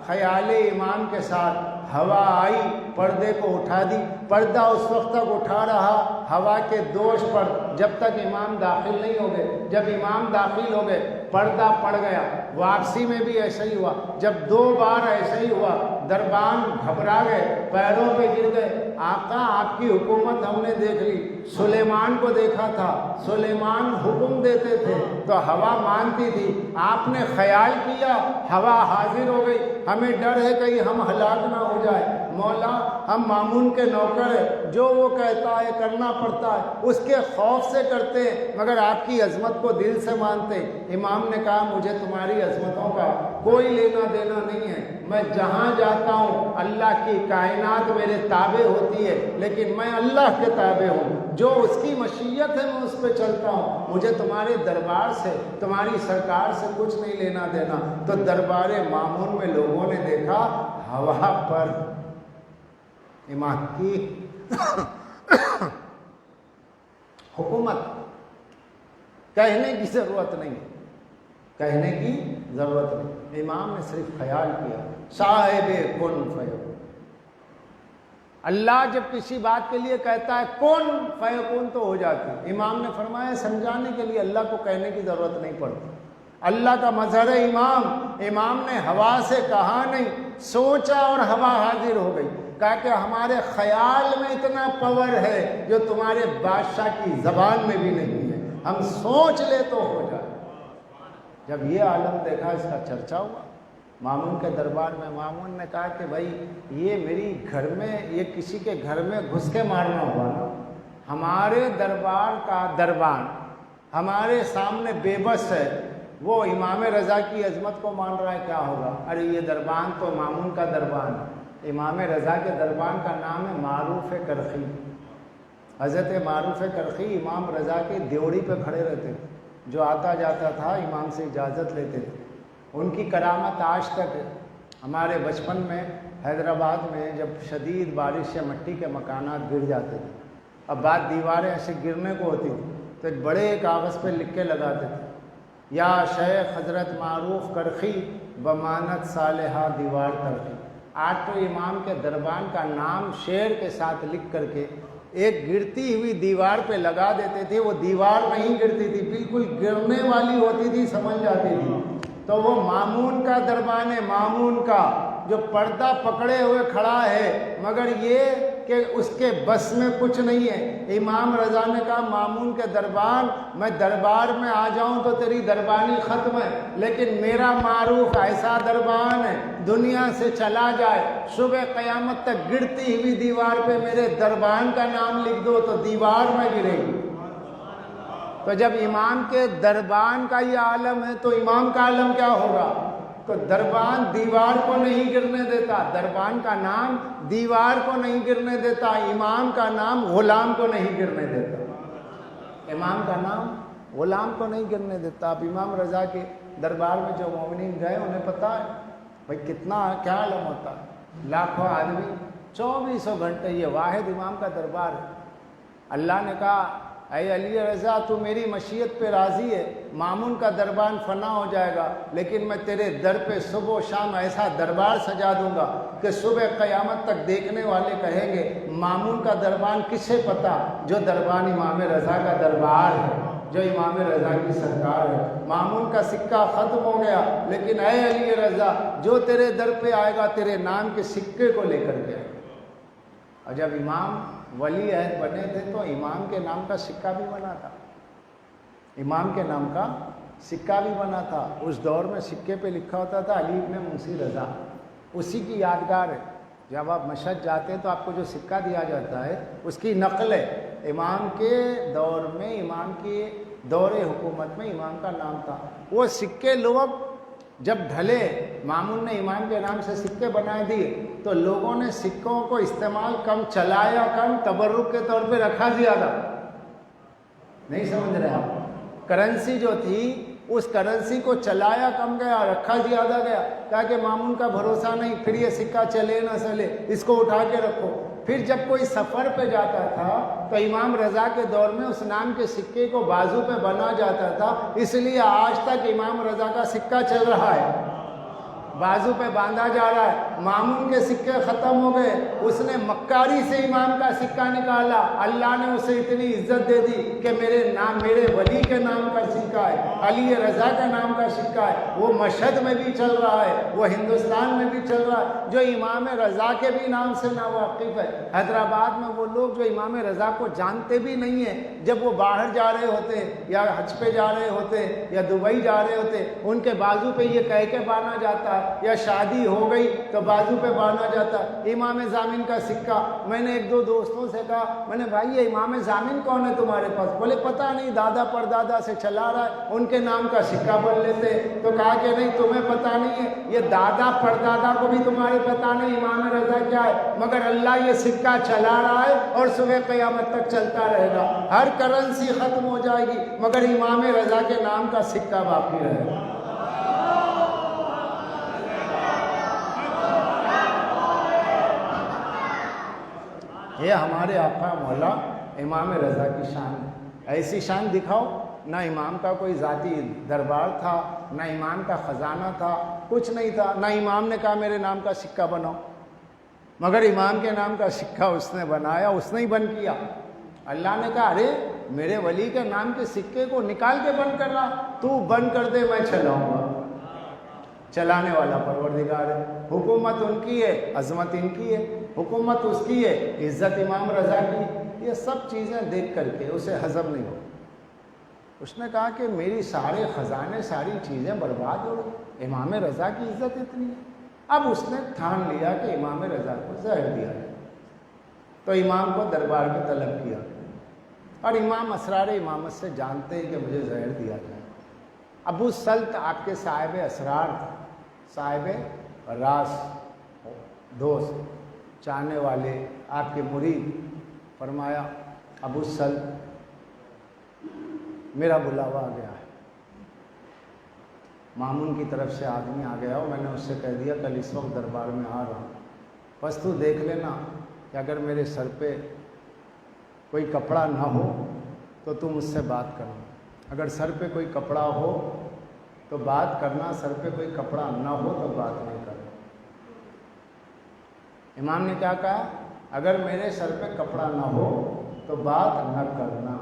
خیال امام کے ساتھ ہوا آئی، پردے کو اٹھا دی، پردہ اس وقت تک اٹھا رہا ہوا کے دوش پر جب تک امام داخل نہیں ہو گئے۔ جب امام داخل ہو گئے پردہ پڑ گیا۔ واپسی میں بھی ایسا ہی ہوا، جب 2 بار ایسا ہی ہوا، دربان گھبرا گئے، پیروں پہ گر گئے، آقا آپ کی حکومت ہم نے دیکھ لی، سلیمان کو دیکھا تھا، سلیمان حکم دیتے تھے تو ہوا مانتی تھی، آپ نے خیال کیا ہوا حاضر ہو گئی، ہمیں ڈر ہے کہیں ہم ہلاک نہ ہو جائے، مولا ہم مامون کے نوکر ہیں، جو وہ کہتا ہے کرنا پڑتا ہے، اس کے خوف سے کرتے ہیں مگر آپ کی عظمت کو دل سے مانتے ہیں۔ امام نے کہا مجھے تمہاری عظمتوں کا کوئی لینا دینا نہیں ہے، میں جہاں جاتا ہوں اللہ کی کائنات میرے تابع ہوتی ہے، لیکن میں اللہ کے تابع ہوں، جو اس کی مشیت ہے میں اس پہ چلتا ہوں، مجھے تمہارے دربار سے، تمہاری سرکار سے کچھ نہیں لینا دینا۔ تو دربار مامون میں لوگوں نے دیکھا ہوا پر امام کی حکومت، کہنے کی ضرورت نہیں، کہنے کی ضرورت نہیں، امام نے صرف خیال کیا، صاحب کن فیکون۔ اللہ جب کسی بات کے لیے کہتا ہے کن فیکون تو ہو جاتی ہے۔ امام نے فرمایا سمجھانے کے لیے اللہ کو کہنے کی ضرورت نہیں پڑتی، اللہ کا مظہر ہے امام نے ہوا سے کہا نہیں، سوچا اور ہوا حاضر ہو گئی، کہا کہ ہمارے خیال میں اتنا پاور ہے جو تمہارے بادشاہ کی زبان میں بھی نہیں ہے، ہم سوچ لے تو ہو جائے۔ جب یہ عالم دیکھا اس کا چرچا ہوا مامون کے دربار میں، مامون نے کہا کہ بھائی یہ میری گھر میں، یہ کسی کے گھر میں گھس کے مارنا ہوا نا، ہمارے دربار کا دربان ہمارے سامنے بے بس ہے، وہ امام رضا کی عظمت کو مان رہا ہے، کیا ہوگا؟ ارے یہ دربان تو مامون کا دربان ہے، امام رضا کے دربان کا نام ہے معروف کرخی۔ حضرت معروف کرخی امام رضا کی دیوڑی پہ کھڑے رہتے تھے، جو آتا جاتا تھا امام سے اجازت لیتے تھے، ان کی کرامت آج تک ہے۔ ہمارے بچپن میں حیدرآباد میں جب شدید بارش سے مٹی کے مکانات گر جاتے تھے، اب بعد دیواریں ایسے گرنے کو ہوتی تھی تو ایک بڑے کاغذ پہ لکھ کے لگاتے تھے، یا شیخ حضرت معروف کرخی بمانت صالحہ دیوار ترخی۔ آج تو امام کے دربان کا نام شعر کے ساتھ لکھ کر کے ایک گرتی ہوئی دیوار پہ لگا دیتے تھے، وہ دیوار نہیں گرتی تھی، بالکل گرنے والی ہوتی تھی، سمجھ جاتی تھی۔ تو وہ مامون کا دربان ہے، مامون کا جو پردہ پکڑے ہوئے کھڑا ہے، مگر یہ کہ اس کے بس میں کچھ نہیں ہے۔ امام رضا نے کہا مامون کے دربان، میں دربار میں آ جاؤں تو تیری دربانی ختم ہے، لیکن میرا معروف ایسا دربان ہے دنیا سے چلا جائے، صبح قیامت تک گرتی ہوئی دیوار پہ میرے دربان کا نام لکھ دو تو دیوار میں گرے گی۔ تو جب امام کے دربان کا یہ عالم ہے تو امام کا عالم کیا ہوگا؟ تو دربان دیوار کو نہیں گرنے دیتا، دربان کا نام دیوار کو نہیں گرنے دیتا، امام کا نام غلام کو نہیں گرنے دیتا، امام کا نام غلام کو نہیں گرنے دیتا۔ اب امام رضا کے دربار میں جو مومنین گئے انہیں پتا ہے بھائی کتنا کیا علم ہوتا ہے، لاکھوں آدمی 24 گھنٹے، یہ واحد امام کا دربار ہے۔ اللہ نے کہا اے علی رضا تو میری مشیت پہ راضی ہے، مامون کا دربار فنا ہو جائے گا، لیکن میں تیرے در پہ صبح و شام ایسا دربار سجا دوں گا کہ صبح قیامت تک دیکھنے والے کہیں گے مامون کا دربار کسے پتا، جو دربار امام رضا کا دربار ہے، جو امام رضا کی سرکار ہے۔ مامون کا سکہ ختم ہو گیا، لیکن اے علی رضا جو تیرے در پہ آئے گا تیرے نام کے سکے کو لے کر کے آئے گا۔ اور جب امام ولی عہد بنے تھے تو امام کے نام کا سکہ بھی بنا تھا، امام کے نام کا سکہ بھی بنا تھا۔ اس دور میں سکے پہ لکھا ہوتا تھا علی ابن منصی رضا، اسی کی یادگار ہے۔ جب آپ مشہد جاتے ہیں تو آپ کو جو سکہ دیا جاتا ہے اس کی نقل ہے، امام کے دور میں، امام کے دور حکومت میں امام کا نام تھا۔ وہ سکے لوگ جب ڈھلے، مامون نے امام کے نام سے سکے بنا دیے تو لوگوں نے سکوں کو استعمال کم، چلایا کم، تبرک کے طور پہ رکھا زیادہ۔ نہیں سمجھ رہے آپ؟ کرنسی جو تھی اس کرنسی کو چلایا کم گیا، رکھا زیادہ گیا، تاکہ مامون کا بھروسہ نہیں پھر یہ سکہ چلے نہ چلے، اس کو اٹھا کے رکھو۔ پھر جب کوئی سفر پہ جاتا تھا تو امام رضا کے دور میں اس نام کے سکے کو بازو پہ بنا جاتا تھا، اس لیے آج تک امام رضا کا سکہ چل رہا ہے، بازو پہ باندھا جا رہا ہے۔ مامون کے سکے ختم ہو گئے، اس نے مکاری سے امام کا سکہ نکالا، اللہ نے اسے اتنی عزت دے دی کہ میرے نام، میرے ولی کے نام کا سکہ ہے، علی رضا کا نام کا سکہ ہے، وہ مشہد میں بھی چل رہا ہے، وہ ہندوستان میں بھی چل رہا ہے۔ جو امام رضا کے بھی نام سے ناواقف ہے، حیدرآباد میں وہ لوگ جو امام رضا کو جانتے بھی نہیں ہیں، جب وہ باہر جا رہے ہوتے یا حج پہ جا رہے ہوتے یا دبئی جا رہے ہوتے، ان کے بازو پہ یہ کہہ کے باندھا جاتا ہے، یا شادی ہو گئی تو بازو پہ باندھا جاتا امام ضامن کا سکہ۔ میں نے ایک دو دوستوں سے کہا، میں نے بھائی یہ امام ضامن کون ہے تمہارے پاس؟ بولے پتہ نہیں، دادا پردادا سے چلا رہا ہے، ان کے نام کا سکہ بن لیتے۔ تو کہا کہ نہیں تمہیں پتہ نہیں ہے، یہ دادا پردادا کو بھی تمہارے پتہ نہیں امام رضا کیا ہے، مگر اللہ یہ سکہ چلا رہا ہے اور صبح قیامت تک چلتا رہے گا۔ ہر کرنسی ختم ہو جائے گی مگر امام رضا کے نام کا سکہ باقی رہے گا۔ یہ ہمارے آقا مولا امام رضا کی شان ہے۔ ایسی شان دکھاؤ، نہ امام کا کوئی ذاتی دربار تھا، نہ امام کا خزانہ تھا، کچھ نہیں تھا، نہ امام نے کہا میرے نام کا سکہ بناؤ، مگر امام کے نام کا سکہ اس نے بنایا، اس نے ہی بند کیا۔ اللہ نے کہا ارے میرے ولی کے نام کے سکے کو نکال کے بند کر رہا، تو بند کر دے میں چلاؤں گا۔ چلانے والا پروردگار ہے، حکومت ان کی ہے، عظمت ان کی ہے، حکومت اس کی ہے، عزت امام رضا کی۔ یہ سب چیزیں دیکھ کر کے اسے ہضم نہیں ہو۔ اس نے کہا کہ میری سارے خزانے، ساری چیزیں برباد ہو گئی، امام رضا کی عزت اتنی ہے۔ اب اس نے ٹھان لیا کہ امام رضا کو زہر دیا ہے، تو امام کو دربار میں طلب کیا، اور امام اسرار امامت سے جانتے ہیں کہ مجھے زہر دیا جائے۔ ابو سلط آپ کے صاحب اسرار تھے، صاحب راز، دوست، چاہنے والے، آپ کے مرید۔ فرمایا ابو سلط میرا بلاوا آ گیا ہے، مامون کی طرف سے آدمی آ گیا، اور میں نے اس سے کہہ دیا کل اس وقت دربار میں آ رہا ہوں، بس تو دیکھ لینا کہ اگر میرے سر پہ کوئی کپڑا نہ ہو تو تم مجھ سے بات کرنا، اگر سر پہ کوئی کپڑا ہو تو بات کرنا، سر پہ کوئی کپڑا نہ ہو تو بات نہیں کرنا۔ امام نے کیا کہا؟ اگر میرے سر پہ کپڑا نہ ہو تو بات نہ کرنا،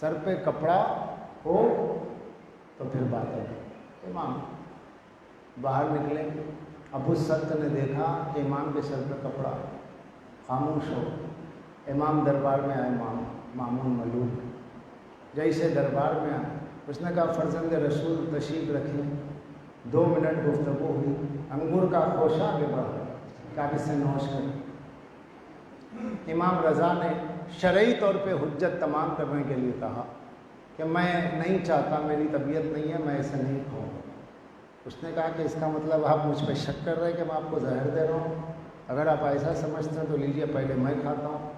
سر پہ کپڑا ہو تو پھر بات کرنا۔ امام باہر نکلے، ابو سلط نے دیکھا کہ امام کے سر پہ کپڑا، خاموش ہو۔ امام دربار میں آئے، مامون ملول جیسے دربار میں آئے، اس نے کہا فرزند رسول تشریف رکھیں۔ 2 منٹ گفتگو ہوئی، انگور کا خوشہ آگے بڑھا، کاغذ سے نوش کر۔ امام رضا نے شرعی طور پہ حجت تمام کرنے کے لیے کہا کہ میں نہیں چاہتا، میری طبیعت نہیں ہے، میں اسے نہیں کھاؤں گا۔ اس نے کہا کہ اس کا مطلب آپ مجھ پہ شک کر رہے ہیں کہ میں آپ کو زہر دے رہا ہوں؟ اگر آپ ایسا سمجھتے ہیں تو لیجئے پہلے میں کھاتا ہوں۔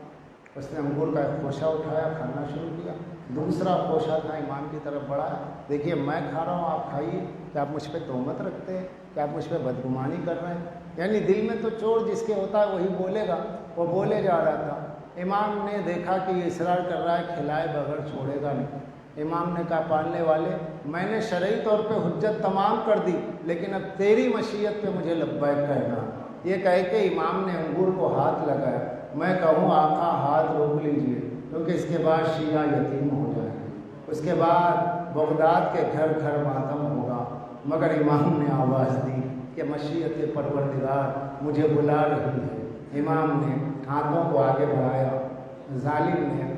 اس نے انگور کا ایک خوشہ اٹھایا، کھانا شروع کیا۔ دوسرا خوشہ تھا، امام کی طرف بڑھایا، دیکھیے میں کھا رہا ہوں، آپ کھائیے، کہ آپ مجھ پہ تہمت رکھتے ہیں، کہ آپ مجھ پہ بدگمانی کر رہے ہیں۔ یعنی دل میں تو چور جس کے ہوتا ہے وہی بولے گا، وہ بولے جا رہا تھا۔ امام نے دیکھا کہ یہ اصرار کر رہا ہے، کھلائے بغیر چھوڑے گا نہیں۔ امام نے کہا پالنے والے، میں نے شرعی طور پہ حجت تمام کر دی، لیکن اب تیری مشیت پہ مجھے لبیک کہنا۔ یہ کہہ کے امام نے انگور کو ہاتھ لگایا۔ میں کہوں آقا ہاتھ روک لیجئے، کیونکہ اس کے بعد شیعہ یتیم ہو جائیں گے، اس کے بعد بغداد کے گھر گھر ماتم ہوگا۔ مگر امام نے آواز دی کہ مشیت پروردگار مجھے بلا رہی ہے۔ امام نے ہاتھوں کو آگے بڑھایا۔ ظالم نے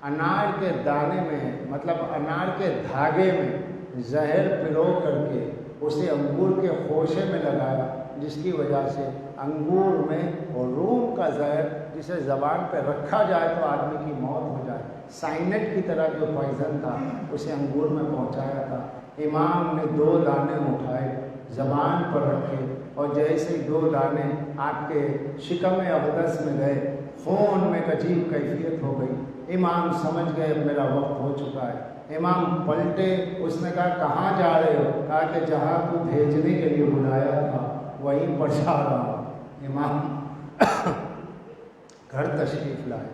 انار کے دانے میں، مطلب انار کے دھاگے میں زہر پرو کر کے اسے انگور کے خوشے میں لگایا، جس کی وجہ سے انگور میں اور روم کا زہر جسے زبان پہ رکھا جائے تو آدمی کی موت ہو جائے، سائنٹ کی طرح جو پوائزن تھا اسے انگور میں پہنچایا تھا۔ امام نے 2 دانے اٹھائے، زبان پر رکھے، اور جیسے 2 دانے آپ کے شکم اقدس میں گئے، خون میں ایک عجیب کیفیت ہو گئی۔ امام سمجھ گئے اب میرا وقت ہو چکا ہے۔ امام پلٹے، اس نے کہا کہاں جا رہے ہو؟ کہا کہ جہاں تو بھیجنے کے لیے بلایا تھا وہیں پر جا رہا ہوں۔ امام گھر تشریف لائے،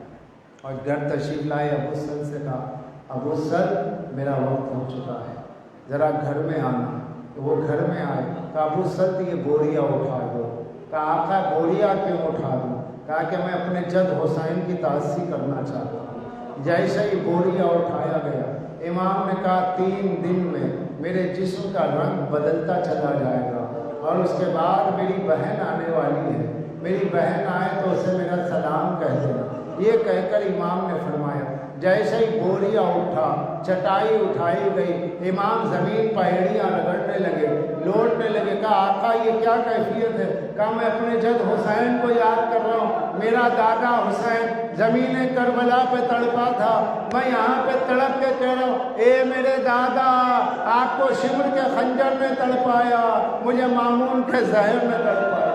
اور گھر تشریف لائے ابو سل سے کہا ابو سل میرا وقت ہو چکا ہے، ذرا گھر میں آنا۔ تو وہ گھر میں آئے۔ کہا ابو سل یہ بوریا اٹھا دو۔ کہا آقا بوریا کیوں اٹھا دوں؟ کہا کہ میں اپنے جد حسین کی تعزیہ کرنا چاہتا ہوں۔ جیسے ہی بوریا اٹھایا گیا، امام نے کہا 3 دن میں میرے جسم کا رنگ بدلتا چلا جائے گا، اور اس کے بعد میری بہن آنے والی ہے، میری بہن آئے تو اسے میرا سلام کہہ دینا۔ یہ کہہ کر امام نے فرمایا، جیسے ہی بوریا اٹھا، چٹائی اٹھائی گئی، امام زمین پہیڑیاں رگڑنے لگے، لوٹنے لگے۔ کہا آقا یہ کیا کیفیت ہے؟ کہا میں اپنے جد حسین کو یاد کر رہا ہوں، میرا دادا حسین زمین کربلا پہ تڑپا تھا، میں یہاں پہ تڑپ کے کہہ رہا ہوں اے میرے دادا، آپ کو شمر کے خنجر نے تڑپایا، مجھے مامون کے زہر نے تڑپایا۔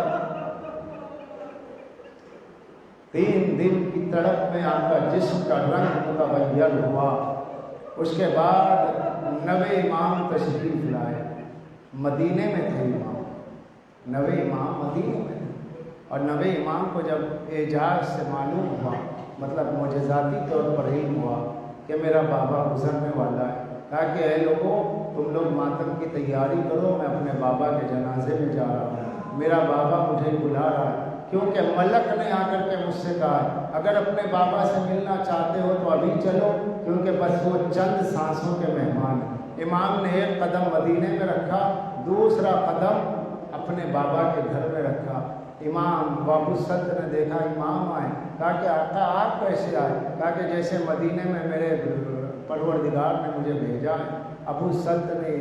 3 دن کی تڑپ میں آپ کا جسم کا رنگ متغیر ہوا۔ اس کے بعد 9 امام تشریف لائے۔ مدینے میں تھے امام، 9 امام مدینے میں تھے، اور 9 امام کو جب اعجاز سے معلوم ہوا، مطلب معجزاتی طور پر علم ہوا کہ میرا بابا گزرنے والا ہے، کہا کہ اے لوگوں تم لوگ ماتم کی تیاری کرو، میں اپنے بابا کے جنازے میں جا رہا ہوں، میرا بابا مجھے بلا رہا ہے۔ کیونکہ ملک نے آ کر کے مجھ سے کہا اگر اپنے بابا سے ملنا چاہتے ہو تو ابھی چلو، کیونکہ بس وہ چند سانسوں کے مہمان ہیں۔ امام نے ایک قدم مدینے میں رکھا، دوسرا قدم اپنے بابا کے گھر میں رکھا۔ امام بابو سلط نے دیکھا امام آئے، کہا کہ آقا آپ کیسے آئے؟ کہا کہ جیسے مدینے میں میرے پروردگار نے مجھے بھیجا ہے۔ ابو سلط نے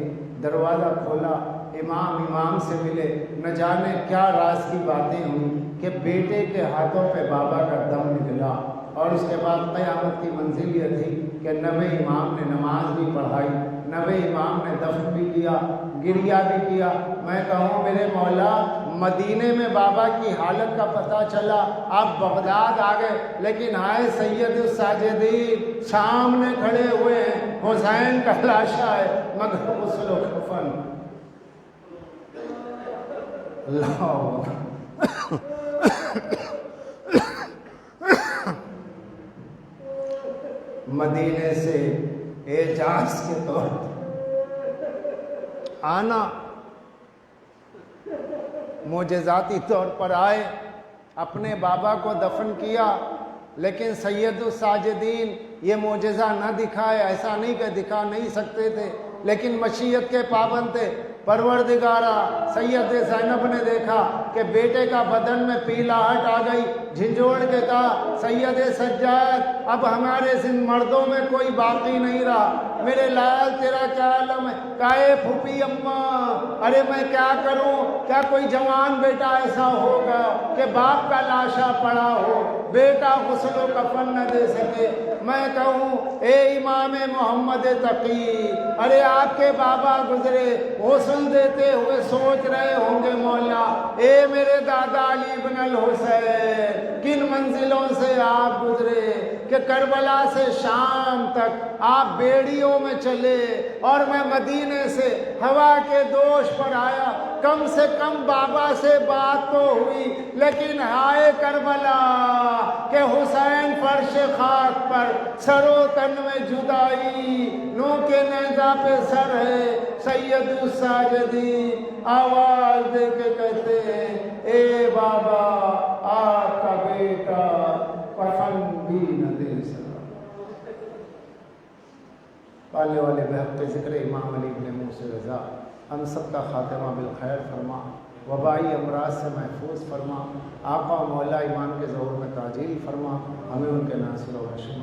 دروازہ کھولا، امام سے ملے، نہ جانے کیا راز کی باتیں ہوئیں کہ بیٹے کے ہاتھوں پہ بابا کا دم نکلا، اور اس کے بعد قیامت کی منزل یہ تھی کہ 9 امام نے نماز بھی پڑھائی، 9 امام نے دفن بھی کیا، گریہ بھی کیا۔ میں کہوں میرے مولا مدینے میں بابا کی حالت کا پتہ چلا، آپ بغداد آ گئے، لیکن آئے سید الساجدین سامنے کھڑے ہوئے ہیں، حسین کا لاشا ہے مگر غسل و کفن۔ اللہ مدینے سے اعجاز کے طور آنا، معجزاتی طور پر آئے، اپنے بابا کو دفن کیا، لیکن سید الساجدین یہ معجزہ نہ دکھائے، ایسا نہیں کہ دکھا نہیں سکتے تھے، لیکن مشیت کے پابند تھے۔ پروردگارہ سید زینب نے دیکھا کہ بیٹے کا بدن میں پیلاہٹ آ گئی، جھنجھوڑ کے کہا سید سجاد اب ہمارے مردوں میں کوئی باقی نہیں رہا، میرے لال تیرا کیا عالم ہے؟ کہے پھوپھی اماں ارے میں کیا کروں، کیا کوئی جوان بیٹا ایسا ہوگا کہ باپ کا لاشا پڑا ہو، بیٹا غسل و کفن نہ دے سکے؟ میں کہوں اے امام محمد تقی، ارے آپ کے بابا گزرے غسل دیتے ہوئے سوچ رہے ہوں گے مولا اے میرے دادا علی بن الحسین کن منزلوں سے آپ گزرے کہ کربلا سے شام تک آپ بیڑیوں میں چلے اور میں مدینے سے ہوا کے دوش پر آیا، کم سے کم بابا سے بات تو ہوئی، لیکن ہائے کربلا کہ حسین فرش خاک پر سر و تن میں جدائی، نو کے نیزہ پہ سر ہے سید الساجدین، آواز دے کے کہتے ہیں اے بابا آپ کا بیٹا کفن بھی نہ دے سکا۔ پالنے والے بحق ذکر امام علی بن موسی رضا، ہم سب کا خاتمہ بالخیر فرما، وبائی امراض سے محفوظ فرما، آقا و مولا ایمان کے ظہور میں تعجیل فرما، ہمیں ان کے ناصر و حشم